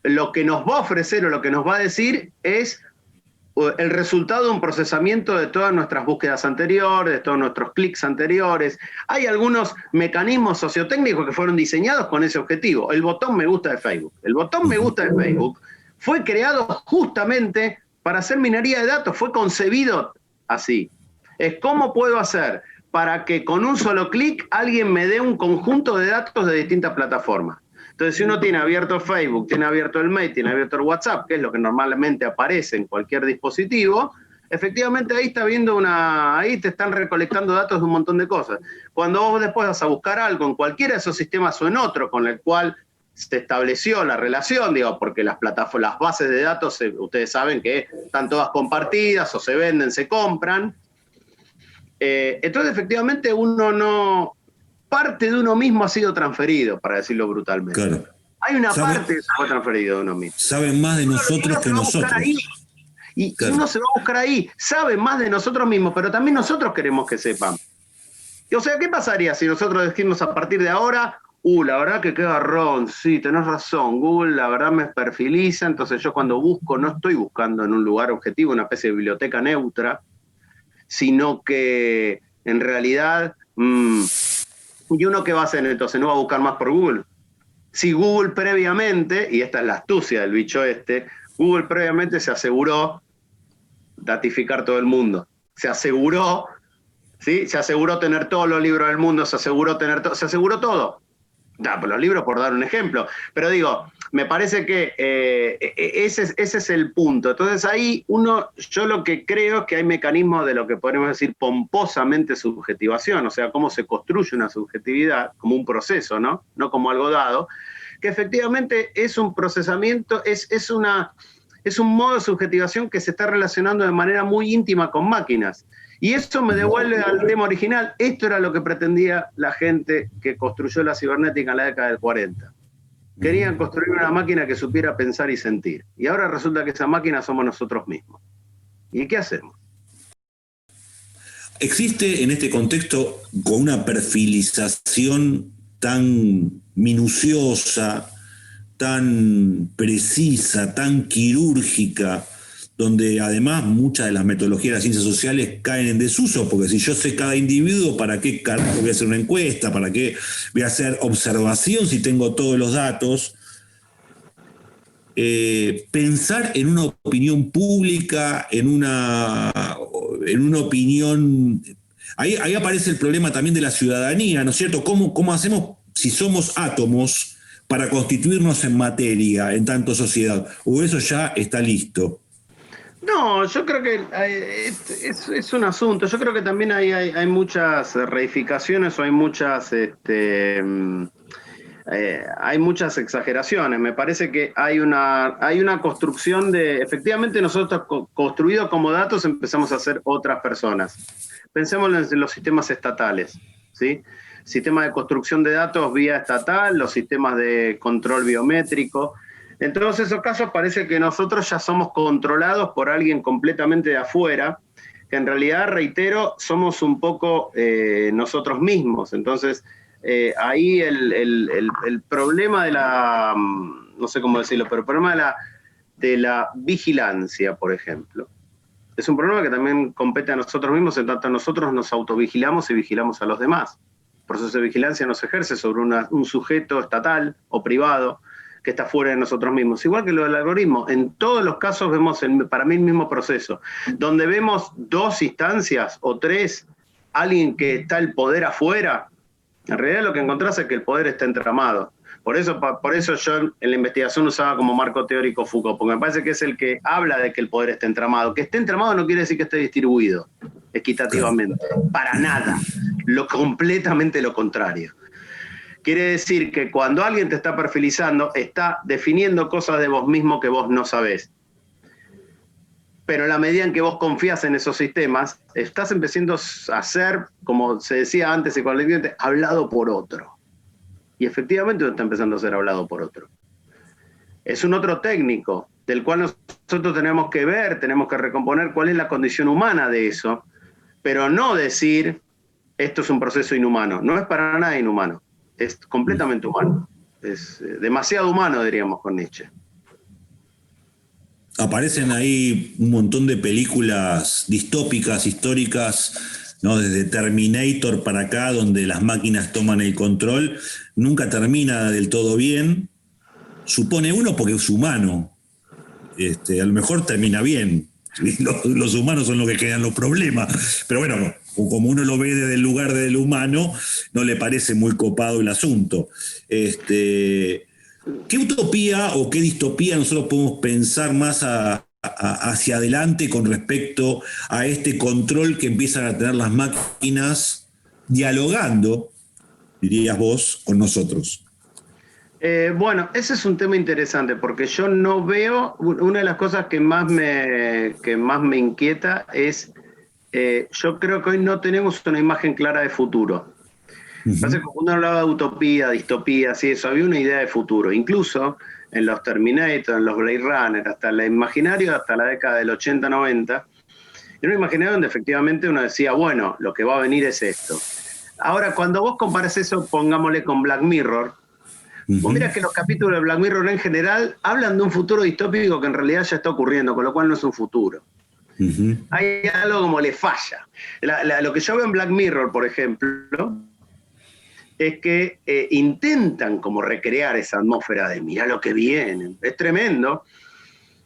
lo que nos va a ofrecer o lo que nos va a decir es el resultado de un procesamiento de todas nuestras búsquedas anteriores, de todos nuestros clics anteriores. Hay algunos mecanismos sociotécnicos que fueron diseñados con ese objetivo. El botón me gusta de Facebook. El botón me gusta de Facebook fue creado justamente para hacer minería de datos, fue concebido así. Es cómo puedo hacer para que con un solo clic alguien me dé un conjunto de datos de distintas plataformas. Entonces, si uno tiene abierto Facebook, tiene abierto el mail, tiene abierto el WhatsApp, que es lo que normalmente aparece en cualquier dispositivo, efectivamente ahí está viendo ahí te están recolectando datos de un montón de cosas. Cuando vos después vas a buscar algo en cualquiera de esos sistemas o en otro con el cual se estableció la relación, digo, porque las bases de datos, ustedes saben que están todas compartidas o se venden, se compran. Entonces, efectivamente, parte de uno mismo ha sido transferido, para decirlo brutalmente. Claro. Hay una parte que se fue transferido de uno mismo. Saben más de nosotros que nosotros. Y uno se va a buscar ahí, sabe más de nosotros mismos, pero también nosotros queremos que sepan. O sea, ¿qué pasaría si nosotros decimos a partir de ahora, la verdad que qué garrón, sí, tenés razón, Google la verdad me perfiliza, entonces yo cuando busco no estoy buscando en un lugar objetivo, una especie de biblioteca neutra, sino que en realidad... ¿Y uno qué va a hacer entonces? ¿No va a buscar más por Google? Si Google previamente, y esta es la astucia del bicho Google previamente se aseguró datificar todo el mundo. Se aseguró, ¿sí? Se aseguró tener todos los libros del mundo, se aseguró todo. Pues los libros por dar un ejemplo. Pero digo, me parece que ese es el punto. Entonces ahí yo lo que creo es que hay mecanismos de lo que podemos decir pomposamente subjetivación, o sea, cómo se construye una subjetividad como un proceso, ¿no? No como algo dado, que efectivamente es un procesamiento, es un modo de subjetivación que se está relacionando de manera muy íntima con máquinas. Y eso me devuelve al tema original. Esto era lo que pretendía la gente que construyó la cibernética en la década del 40. Querían construir una máquina que supiera pensar y sentir. Y ahora resulta que esa máquina somos nosotros mismos. ¿Y qué hacemos? ¿Existe en este contexto, con una perfilización tan minuciosa, tan precisa, tan quirúrgica, donde además muchas de las metodologías de las ciencias sociales caen en desuso, porque si yo sé cada individuo, ¿para qué carajo voy a hacer una encuesta? ¿Para qué voy a hacer observación si tengo todos los datos? Pensar en una opinión pública, en una opinión... Ahí aparece el problema también de la ciudadanía, ¿no es cierto? ¿Cómo hacemos si somos átomos para constituirnos en materia, en tanto sociedad? ¿O eso ya está listo? No, yo creo que es un asunto. Yo creo que también hay muchas reificaciones o hay muchas exageraciones. Me parece que hay una construcción de... Efectivamente, nosotros construidos como datos empezamos a ser otras personas. Pensemos en los sistemas estatales, ¿sí? sistemas de construcción de datos vía estatal, los sistemas de control biométrico. En todos esos casos parece que nosotros ya somos controlados por alguien completamente de afuera, que en realidad, reitero, somos un poco nosotros mismos. Entonces, ahí el problema de la, no sé cómo decirlo, pero el problema de la vigilancia, por ejemplo, es un problema que también compete a nosotros mismos, en tanto nosotros nos autovigilamos y vigilamos a los demás. El proceso de vigilancia no se ejerce sobre un sujeto estatal o privado que está fuera de nosotros mismos. Igual que lo del algoritmo, en todos los casos vemos, para mí, el mismo proceso. Donde vemos dos instancias o tres, alguien que está el poder afuera, en realidad lo que encontrás es que el poder está entramado. Por eso yo en la investigación usaba como marco teórico Foucault, porque me parece que es el que habla de que el poder está entramado. Que esté entramado no quiere decir que esté distribuido equitativamente, para nada. Completamente lo contrario. Quiere decir que cuando alguien te está perfilizando, está definiendo cosas de vos mismo que vos no sabés. Pero en la medida en que vos confías en esos sistemas, estás empezando a ser, como se decía antes y con el cliente, hablado por otro. Y efectivamente uno está empezando a ser hablado por otro. Es un otro técnico, del cual nosotros tenemos que ver, tenemos que recomponer cuál es la condición humana de eso, pero no decir, esto es un proceso inhumano. No es para nada inhumano. Es completamente humano. Es demasiado humano, diríamos con Nietzsche. Aparecen ahí un montón de películas distópicas, históricas, ¿no? Desde Terminator para acá, donde las máquinas toman el control. Nunca termina del todo bien. Supone uno porque es humano. A lo mejor termina bien. Los humanos son los que crean los problemas. Pero bueno, como uno lo ve desde el lugar del humano, no le parece muy copado el asunto. ¿Qué utopía o qué distopía nosotros podemos pensar más hacia adelante con respecto a este control que empiezan a tener las máquinas dialogando, dirías vos, con nosotros? Bueno, ese es un tema interesante porque yo no veo, una de las cosas que más me inquieta es, yo creo que hoy no tenemos una imagen clara de futuro. Pasa que cuando uno hablaba de utopía, distopía, y eso, había una idea de futuro. Incluso en los Terminator, en los Blade Runner, hasta el imaginario, hasta la década del 80-90, era un imaginario donde efectivamente uno decía, bueno, lo que va a venir es esto. Ahora, cuando vos comparás eso, pongámosle con Black Mirror, vos mirás que los capítulos de Black Mirror en general hablan de un futuro distópico que en realidad ya está ocurriendo, con lo cual no es un futuro. Hay algo como le falla. Lo que yo veo en Black Mirror, por ejemplo, es que intentan como recrear esa atmósfera de mirá lo que viene, es tremendo.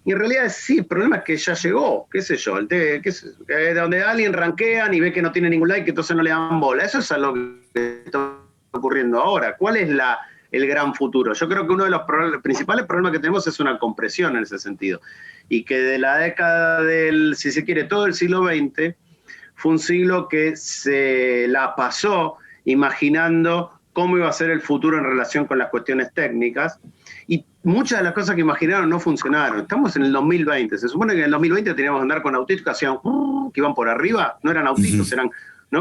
Y en realidad sí, el problema es que ya llegó, qué sé yo, donde alguien rankean y ve que no tiene ningún like, entonces no le dan bola. Eso es algo que está ocurriendo ahora. ¿Cuál es el gran futuro? Yo creo que uno de los principales problemas que tenemos es una compresión en ese sentido. Y que de la década si se quiere, todo el siglo XX, fue un siglo que se la pasó imaginando cómo iba a ser el futuro en relación con las cuestiones técnicas, y muchas de las cosas que imaginaron no funcionaron. Estamos en el 2020, se supone que en el 2020 teníamos que andar con autitos que hacían, que iban por arriba, no eran autitos, eran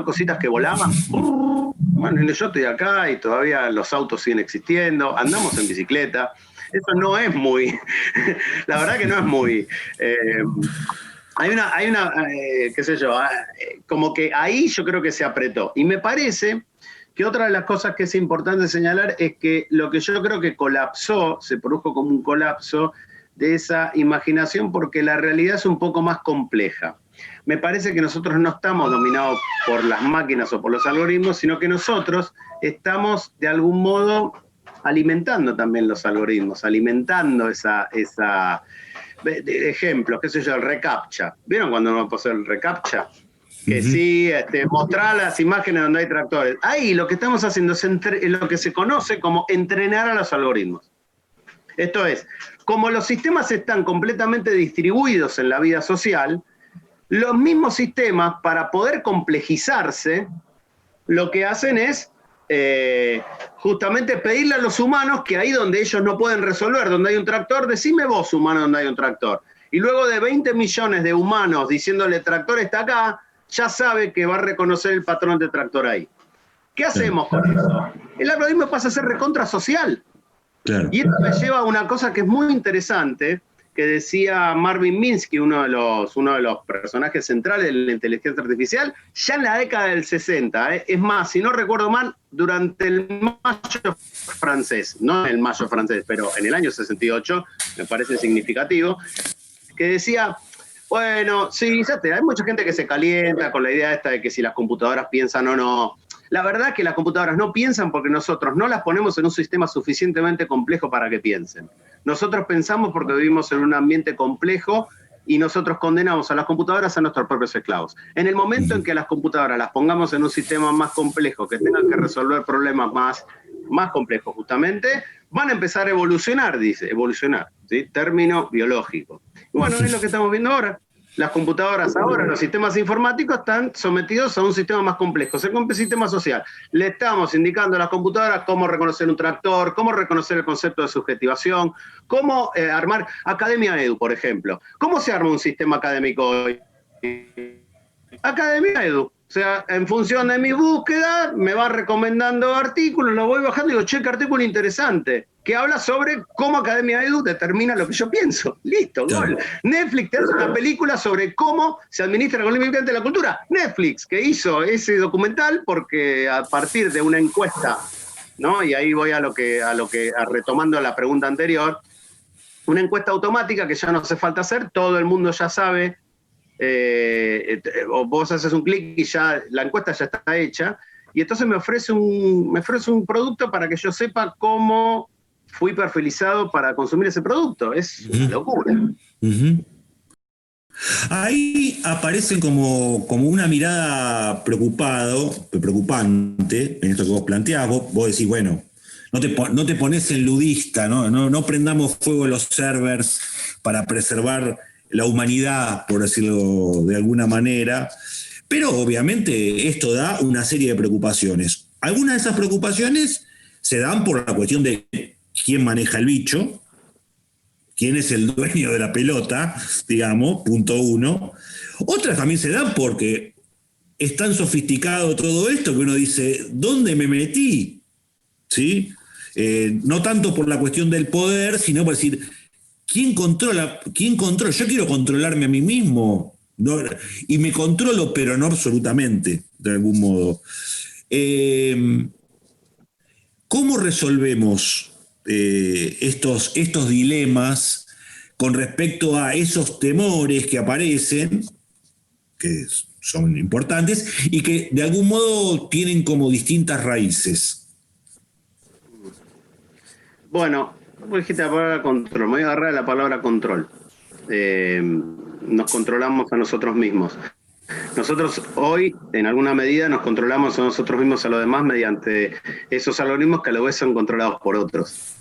cositas que volaban. Bueno, yo estoy acá y todavía los autos siguen existiendo, andamos en bicicleta, eso no es muy, la verdad que no es muy... Hay una qué sé yo, como que ahí yo creo que se apretó. Y me parece que otra de las cosas que es importante señalar es que lo que yo creo que se produjo como un colapso de esa imaginación, porque la realidad es un poco más compleja. Me parece que nosotros no estamos dominados por las máquinas o por los algoritmos, sino que nosotros estamos de algún modo alimentando también los algoritmos, alimentando esa ejemplos, qué sé yo, el reCAPTCHA. ¿Vieron cuando uno puso el reCAPTCHA? Que sí, mostrar las imágenes donde hay tractores. Ahí lo que estamos haciendo es lo que se conoce como entrenar a los algoritmos. Esto es, como los sistemas están completamente distribuidos en la vida social, los mismos sistemas, para poder complejizarse, lo que hacen es justamente pedirle a los humanos que ahí donde ellos no pueden resolver, donde hay un tractor, decime vos, humano, donde hay un tractor. Y luego de 20 millones de humanos diciéndole tractor está acá, ya sabe que va a reconocer el patrón de tractor ahí. ¿Qué hacemos con eso? El algoritmo pasa a ser recontra social. Claro. Y esto me lleva a una cosa que es muy interesante, que decía Marvin Minsky, uno de los personajes centrales de la inteligencia artificial, ya en la década del 60. Es más, si no recuerdo mal, durante el Mayo francés, no el Mayo francés, pero en el año 68, me parece significativo, que decía, bueno, sí, hay mucha gente que se calienta con la idea esta de que si las computadoras piensan o no. La verdad es que las computadoras no piensan porque nosotros no las ponemos en un sistema suficientemente complejo para que piensen. Nosotros pensamos porque vivimos en un ambiente complejo y nosotros condenamos a las computadoras a nuestros propios esclavos. En el momento en que las computadoras las pongamos en un sistema más complejo, que tengan que resolver problemas más complejos justamente, van a empezar a evolucionar, evolucionar, ¿sí? Término biológico. Y bueno, es lo que estamos viendo ahora. Las computadoras ahora, los sistemas informáticos están sometidos a un sistema más complejo, es un sistema social. Le estamos indicando a las computadoras cómo reconocer un tractor, cómo reconocer el concepto de subjetivación, cómo armar Academia Edu, por ejemplo. ¿Cómo se arma un sistema académico hoy? Academia Edu. O sea, en función de mi búsqueda, me va recomendando artículos, lo voy bajando y digo, che, qué artículo interesante, que habla sobre cómo Academia Edu determina lo que yo pienso. Listo, gol. Netflix te hace una película sobre cómo se administra económicamente la cultura. Netflix, que hizo ese documental porque a partir de una encuesta, ¿no? Y ahí voy a retomando la pregunta anterior, una encuesta automática que ya no hace falta hacer, todo el mundo ya sabe. O vos haces un clic y ya la encuesta ya está hecha, y entonces me ofrece un producto para que yo sepa cómo fui perfilizado para consumir ese producto. Es una locura. Ahí aparecen como una mirada preocupante en esto que vos planteás. Vos decís, bueno, no te pones en ludista, no prendamos fuego los servers para preservar la humanidad, por decirlo de alguna manera, pero obviamente esto da una serie de preocupaciones. Algunas de esas preocupaciones se dan por la cuestión de quién maneja el bicho, quién es el dueño de la pelota, digamos, punto uno. Otras también se dan porque es tan sofisticado todo esto que uno dice, ¿dónde me metí? ¿Sí? No tanto por la cuestión del poder, sino por decir, ¿quién controla? Yo quiero controlarme a mí mismo, ¿no? Y me controlo, pero no absolutamente, de algún modo. ¿Cómo resolvemos estos dilemas con respecto a esos temores que aparecen, que son importantes, y que de algún modo tienen como distintas raíces? Bueno, vos dijiste la palabra control, me voy a agarrar a la palabra control. Nos controlamos a nosotros mismos. Nosotros hoy, en alguna medida, nos controlamos a nosotros mismos a los demás mediante esos algoritmos que a la vez son controlados por otros.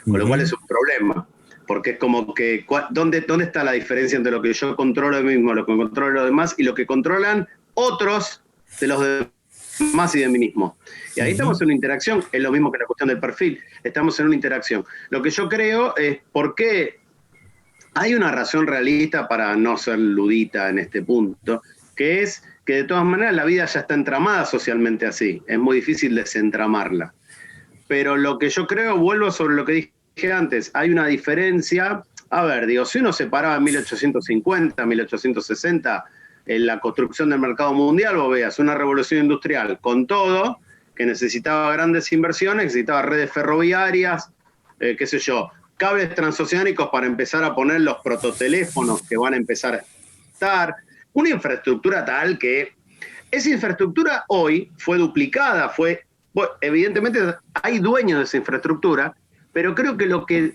Con lo cual es un problema, porque es como que, ¿dónde está la diferencia entre lo que yo controlo de mí mismo, lo que controlo de los demás y lo que controlan otros de los demás y de mí mismo? Y ahí estamos en una interacción, es lo mismo que la cuestión del perfil, estamos en una interacción. Lo que yo creo es por qué hay una razón realista para no ser ludita en este punto, que es que de todas maneras la vida ya está entramada socialmente así, es muy difícil desentramarla. Pero lo que yo creo, vuelvo sobre lo que dije antes, hay una diferencia. A ver, digo, si uno se paraba en 1850, 1860, en la construcción del mercado mundial, vos veas una revolución industrial con todo, que necesitaba grandes inversiones, necesitaba redes ferroviarias, qué sé yo, cables transoceánicos para empezar a poner los prototeléfonos que van a empezar a estar, una infraestructura tal que esa infraestructura hoy fue duplicada, bueno, evidentemente hay dueños de esa infraestructura, pero creo que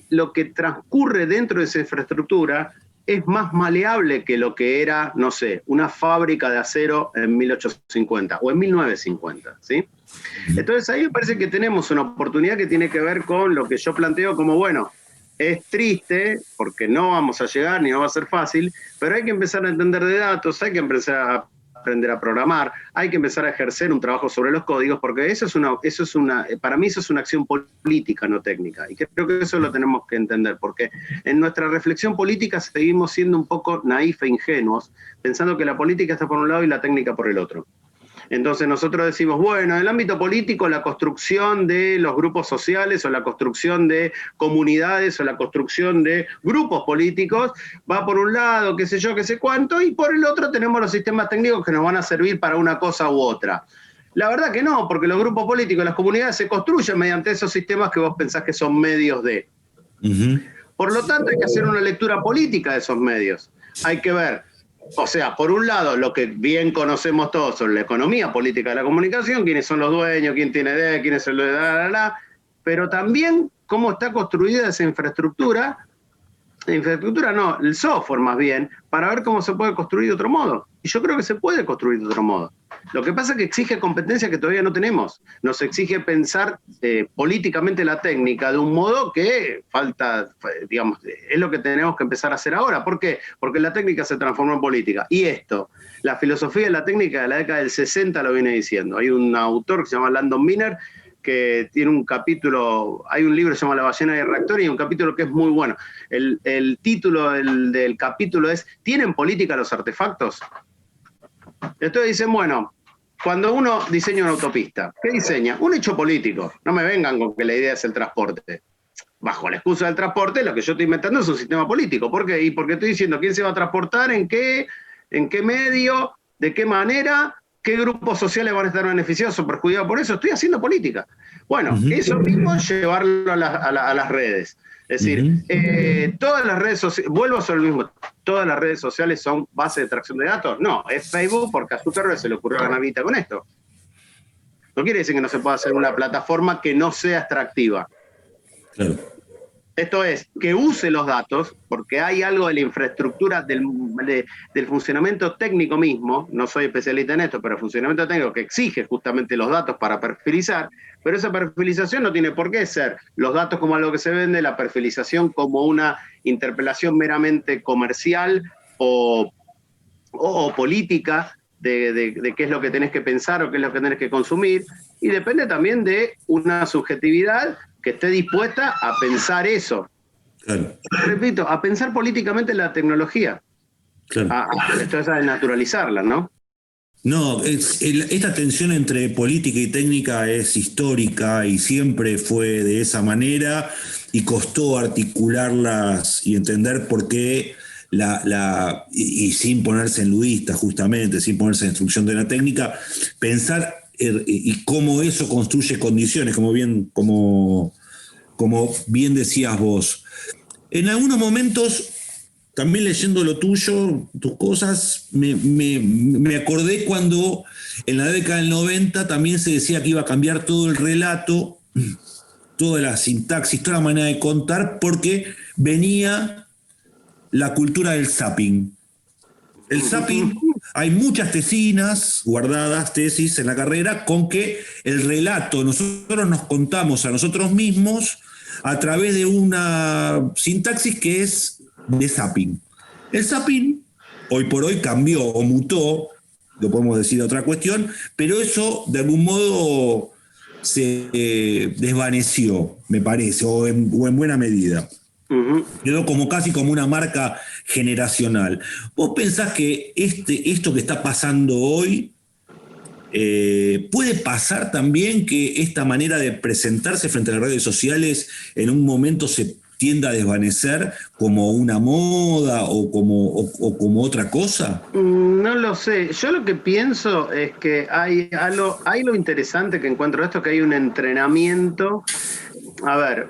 lo que transcurre dentro de esa infraestructura es más maleable que lo que era, no sé, una fábrica de acero en 1850 o en 1950, ¿sí? Entonces ahí me parece que tenemos una oportunidad que tiene que ver con lo que yo planteo como, bueno, es triste porque no vamos a llegar ni no va a ser fácil, pero hay que empezar a entender de datos, hay que empezar a aprender a programar, hay que empezar a ejercer un trabajo sobre los códigos, porque para mí eso es una acción política, no técnica, y creo que eso lo tenemos que entender, porque en nuestra reflexión política seguimos siendo un poco naif e ingenuos, pensando que la política está por un lado y la técnica por el otro. Entonces nosotros decimos, bueno, en el ámbito político la construcción de los grupos sociales o la construcción de comunidades o la construcción de grupos políticos va por un lado, qué sé yo, qué sé cuánto, y por el otro tenemos los sistemas técnicos que nos van a servir para una cosa u otra. La verdad que no, porque los grupos políticos, las comunidades se construyen mediante esos sistemas que vos pensás que son medios de. Por lo tanto, hay que hacer una lectura política de esos medios. Hay que ver, o sea, por un lado, lo que bien conocemos todos sobre la economía política de la comunicación, quiénes son los dueños, quién tiene idea, quién es el dueño, pero también cómo está construida esa infraestructura no, el software más bien, para ver cómo se puede construir de otro modo. Y yo creo que se puede construir de otro modo. Lo que pasa es que exige competencia que todavía no tenemos. Nos exige pensar políticamente la técnica de un modo que falta, digamos, es lo que tenemos que empezar a hacer ahora. ¿Por qué? Porque la técnica se transformó en política. Y esto, la filosofía de la técnica de la década del 60 lo viene diciendo. Hay un autor que se llama Landon Miner, que tiene un capítulo, hay un libro que se llama La ballena y el reactor, y un capítulo que es muy bueno. El título del capítulo es ¿tienen política los artefactos? Entonces dicen, bueno, cuando uno diseña una autopista, ¿qué diseña? Un hecho político. No me vengan con que la idea es el transporte. Bajo la excusa del transporte, lo que yo estoy inventando es un sistema político. ¿Por qué? Y porque estoy diciendo quién se va a transportar, en qué medio, de qué manera, qué grupos sociales van a estar beneficiados o perjudicados por eso. Estoy haciendo política. Bueno, eso mismo es llevarlo a las redes. Es decir, todas las redes sociales, vuelvo sobre lo mismo, todas las redes sociales son base de extracción de datos. No, es Facebook porque a Zuckerberg se le ocurrió ganar guita con esto. No quiere decir que no se pueda hacer una plataforma que no sea extractiva. Claro. Esto es, que use los datos, porque hay algo de la infraestructura del funcionamiento técnico mismo, no soy especialista en esto, pero el funcionamiento técnico que exige justamente los datos para perfilizar, pero esa perfilización no tiene por qué ser los datos como algo que se vende, la perfilización como una interpelación meramente comercial o política de qué es lo que tenés que pensar o qué es lo que tenés que consumir, y depende también de una subjetividad que esté dispuesta a pensar eso. Claro. Repito, a pensar políticamente la tecnología. Claro. Esto es a naturalizarla, ¿no? No, esta tensión entre política y técnica es histórica y siempre fue de esa manera y costó articularlas y entender por qué y sin ponerse en ludista justamente, sin ponerse en instrucción de la técnica, pensar y cómo eso construye condiciones, como bien decías vos. En algunos momentos, también leyendo lo tuyo, tus cosas, me acordé cuando en la década del 90 también se decía que iba a cambiar todo el relato, toda la sintaxis, toda la manera de contar, porque venía la cultura del zapping. El zapping, hay muchas tesis en la carrera, con que el relato, nosotros nos contamos a nosotros mismos a través de una sintaxis que es de zapping. El zapping, hoy por hoy, cambió o mutó, lo podemos decir otra cuestión, pero eso de algún modo se desvaneció, me parece, o en buena medida. Quedó casi como una marca generacional. ¿Vos pensás que esto que está pasando hoy puede pasar también, que esta manera de presentarse frente a las redes sociales en un momento se tienda a desvanecer como una moda o como otra cosa? No lo sé. Yo lo que pienso es que hay lo interesante que encuentro esto, que hay un entrenamiento. A ver,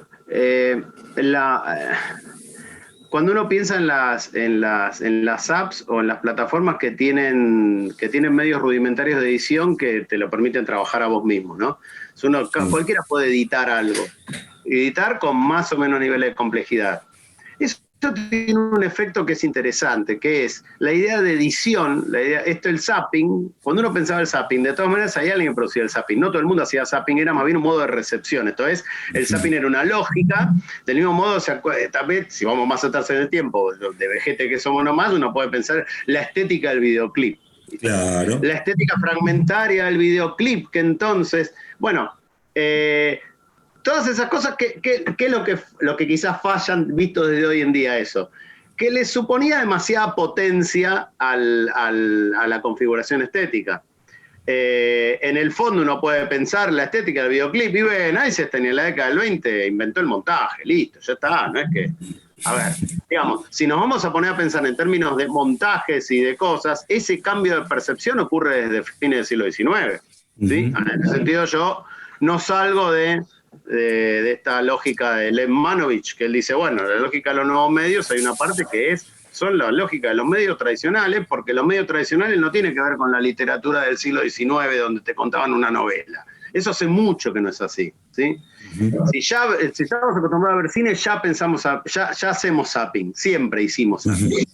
cuando uno piensa en las apps o en las plataformas que tienen medios rudimentarios de edición que te lo permiten trabajar a vos mismo, ¿no? Cualquiera puede editar algo, editar con más o menos niveles de complejidad. Eso tiene un efecto que es interesante, que es la idea de edición, el zapping. Cuando uno pensaba el zapping, de todas maneras hay alguien que producía el zapping, no todo el mundo hacía zapping, era más bien un modo de recepción. Entonces el zapping era una lógica, del mismo modo, también, si vamos más atrás en el tiempo, de vejete que somos nomás, uno puede pensar la estética del videoclip. Claro. La estética fragmentaria del videoclip, que entonces, bueno, todas esas cosas, ¿qué es lo que quizás fallan visto desde hoy en día eso? Que le suponía demasiada potencia a la configuración estética. En el fondo uno puede pensar la estética del videoclip, y bueno, Eisenstein en la década del 20 inventó el montaje, listo, ya está, no es que... A ver, digamos, si nos vamos a poner a pensar en términos de montajes y de cosas, ese cambio de percepción ocurre desde fines del siglo XIX, ¿sí? En ese sentido yo no salgo de esta lógica de Lev Manovich, que él dice, bueno, la lógica de los nuevos medios hay una parte que son la lógica de los medios tradicionales, porque los medios tradicionales no tienen que ver con la literatura del siglo XIX donde te contaban una novela. Eso hace mucho que no es así, ¿sí? Si ya vamos acostumbrados a ver cine, ya pensamos, ya hacemos zapping, siempre hicimos zapping.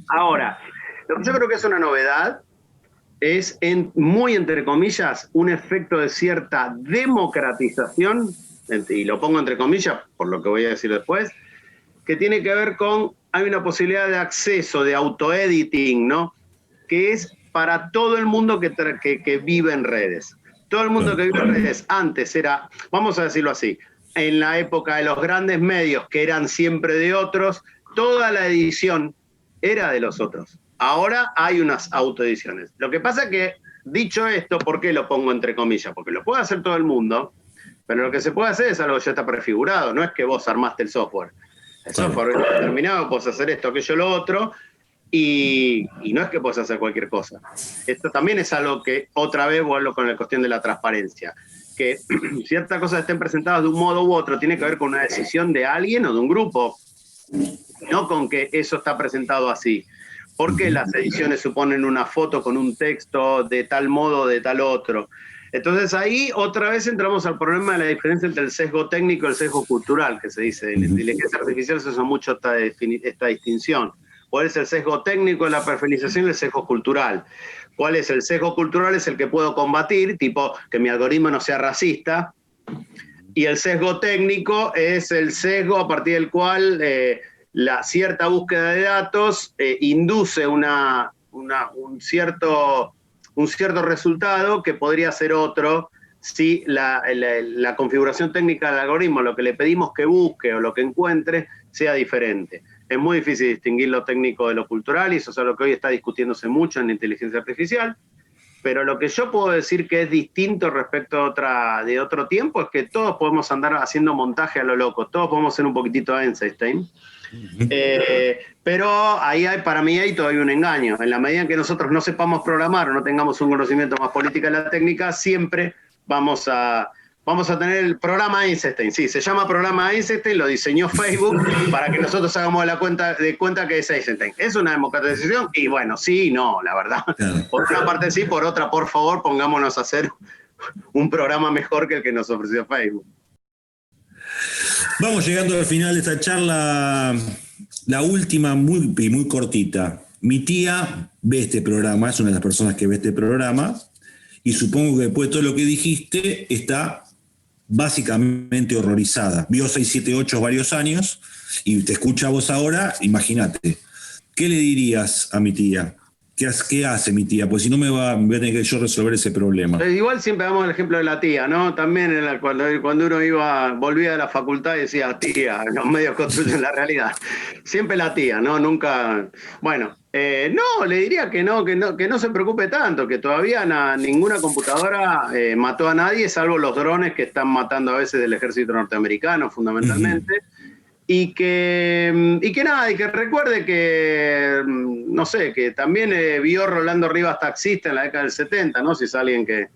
Ahora, lo que yo creo que es una novedad es, muy entre comillas, un efecto de cierta democratización, y lo pongo entre comillas por lo que voy a decir después, que tiene que ver con, hay una posibilidad de acceso, de auto-editing, ¿no? Que es para todo el mundo que vive en redes. Todo el mundo que vive en redes antes era, vamos a decirlo así, en la época de los grandes medios, que eran siempre de otros, toda la edición era de los otros. Ahora hay unas autoediciones. Lo que pasa que, dicho esto, ¿por qué lo pongo entre comillas? Porque lo puede hacer todo el mundo, pero lo que se puede hacer es algo que ya está prefigurado, no es que vos armaste el software. El software está determinado, podés hacer esto, aquello, lo otro, y no es que puedas hacer cualquier cosa. Esto también es algo que, otra vez vuelvo con la cuestión de la transparencia, que ciertas cosas estén presentadas de un modo u otro, tiene que ver con una decisión de alguien o de un grupo, no con que eso está presentado así. Porque las ediciones suponen una foto con un texto de tal modo o de tal otro. Entonces ahí otra vez entramos al problema de la diferencia entre el sesgo técnico y el sesgo cultural, que se dice. En la inteligencia artificial se usa mucho esta distinción. ¿Cuál es el sesgo técnico de la perfilización y el sesgo cultural? ¿Cuál es el sesgo cultural? Es el que puedo combatir, tipo que mi algoritmo no sea racista. Y el sesgo técnico es el sesgo a partir del cual la cierta búsqueda de datos induce un cierto resultado que podría ser otro si la configuración técnica del algoritmo, lo que le pedimos que busque o lo que encuentre, sea diferente. Es muy difícil distinguir lo técnico de lo cultural, y eso es algo que hoy está discutiéndose mucho en la inteligencia artificial, pero lo que yo puedo decir que es distinto respecto de otro tiempo es que todos podemos andar haciendo montaje a lo loco, todos podemos ser un poquitito Einstein, pero para mí hay todavía un engaño. En la medida en que nosotros no sepamos programar o no tengamos un conocimiento más política de la técnica, siempre vamos a tener el programa Einstein. Sí, se llama programa Einstein, lo diseñó Facebook para que nosotros hagamos de cuenta que es Einstein. ¿Es una democratización? Y bueno, sí y no, la verdad. Claro. Por una parte sí, por otra, por favor, pongámonos a hacer un programa mejor que el que nos ofreció Facebook. Vamos llegando al final de esta charla, la última, muy cortita. Mi tía ve este programa, es una de las personas que ve este programa, y supongo que después de todo lo que dijiste, está básicamente horrorizada. Vio 678 varios años y te escucha a vos ahora, imagínate. ¿Qué le dirías a mi tía? ¿Qué hace mi tía? Pues si no voy a tener que yo resolver ese problema. Igual siempre damos el ejemplo de la tía, ¿no? También cuando uno volvía de la facultad y decía, tía, los medios construyen la realidad. Siempre la tía, ¿no? Nunca... Bueno, no, le diría que no se preocupe tanto, que todavía ninguna computadora mató a nadie, salvo los drones que están matando a veces del ejército norteamericano, fundamentalmente. Y que recuerde que, no sé, que también vio Rolando Rivas Taxista en la década del 70, ¿no? Si es alguien que...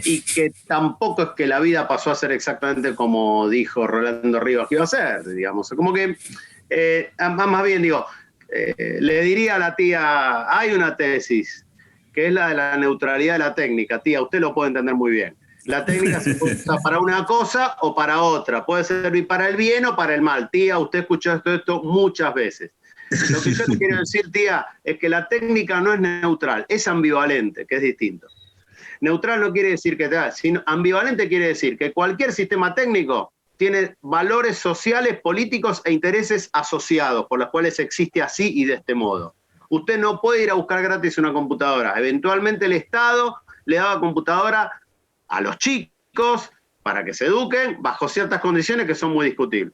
y que tampoco es que la vida pasó a ser exactamente como dijo Rolando Rivas que iba a ser, digamos. Como que, más bien digo, le diría a la tía, hay una tesis, que es la de la neutralidad de la técnica. Tía, usted lo puede entender muy bien. La técnica se puede usar para una cosa o para otra. Puede servir para el bien o para el mal. Tía, usted escuchó esto muchas veces. Lo que yo le quiero decir, tía, es que la técnica no es neutral, es ambivalente, que es distinto. Neutral no quiere decir que sino ambivalente quiere decir que cualquier sistema técnico tiene valores sociales, políticos e intereses asociados, por los cuales existe así y de este modo. Usted no puede ir a buscar gratis una computadora. Eventualmente el Estado le daba computadora a los chicos para que se eduquen bajo ciertas condiciones que son muy discutibles.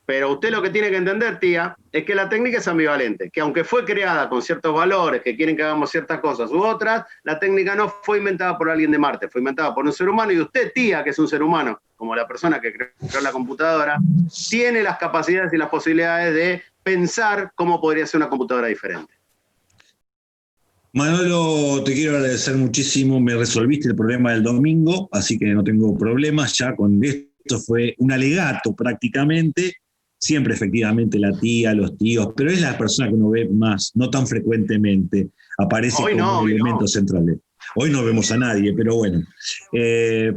Pero usted lo que tiene que entender, tía, es que la técnica es ambivalente, que aunque fue creada con ciertos valores que quieren que hagamos ciertas cosas u otras, la técnica no fue inventada por alguien de Marte, fue inventada por un ser humano, y usted, tía, que es un ser humano, como la persona que creó la computadora, tiene las capacidades y las posibilidades de pensar cómo podría ser una computadora diferente. Manolo, te quiero agradecer muchísimo, me resolviste el problema del domingo, así que no tengo problemas, ya con esto fue un alegato prácticamente, siempre efectivamente la tía, los tíos, pero es la persona que uno ve más, no tan frecuentemente, aparece Hoy como no, un hoy elemento no. central. Hoy no vemos a nadie, pero bueno.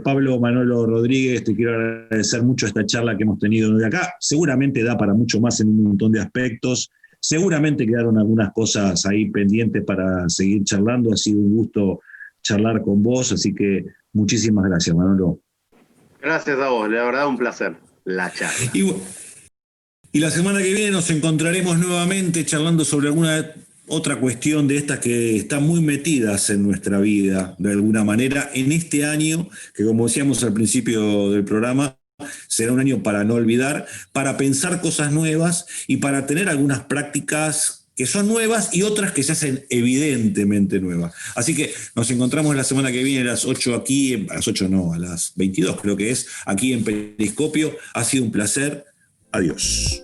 Pablo Manolo Rodríguez, te quiero agradecer mucho esta charla que hemos tenido de acá, seguramente da para mucho más en un montón de aspectos. Seguramente quedaron algunas cosas ahí pendientes para seguir charlando. Ha sido un gusto charlar con vos, así que muchísimas gracias, Manolo. Gracias a vos, la verdad un placer la charla. Y la semana que viene nos encontraremos nuevamente charlando sobre alguna otra cuestión de estas que están muy metidas en nuestra vida, de alguna manera, en este año, que como decíamos al principio del programa, será un año para no olvidar, para pensar cosas nuevas y para tener algunas prácticas que son nuevas y otras que se hacen evidentemente nuevas. Así que nos encontramos la semana que viene a las 8 aquí, a las 8 no, a las 22 creo que es, aquí en Periscopio. Ha sido un placer. Adiós.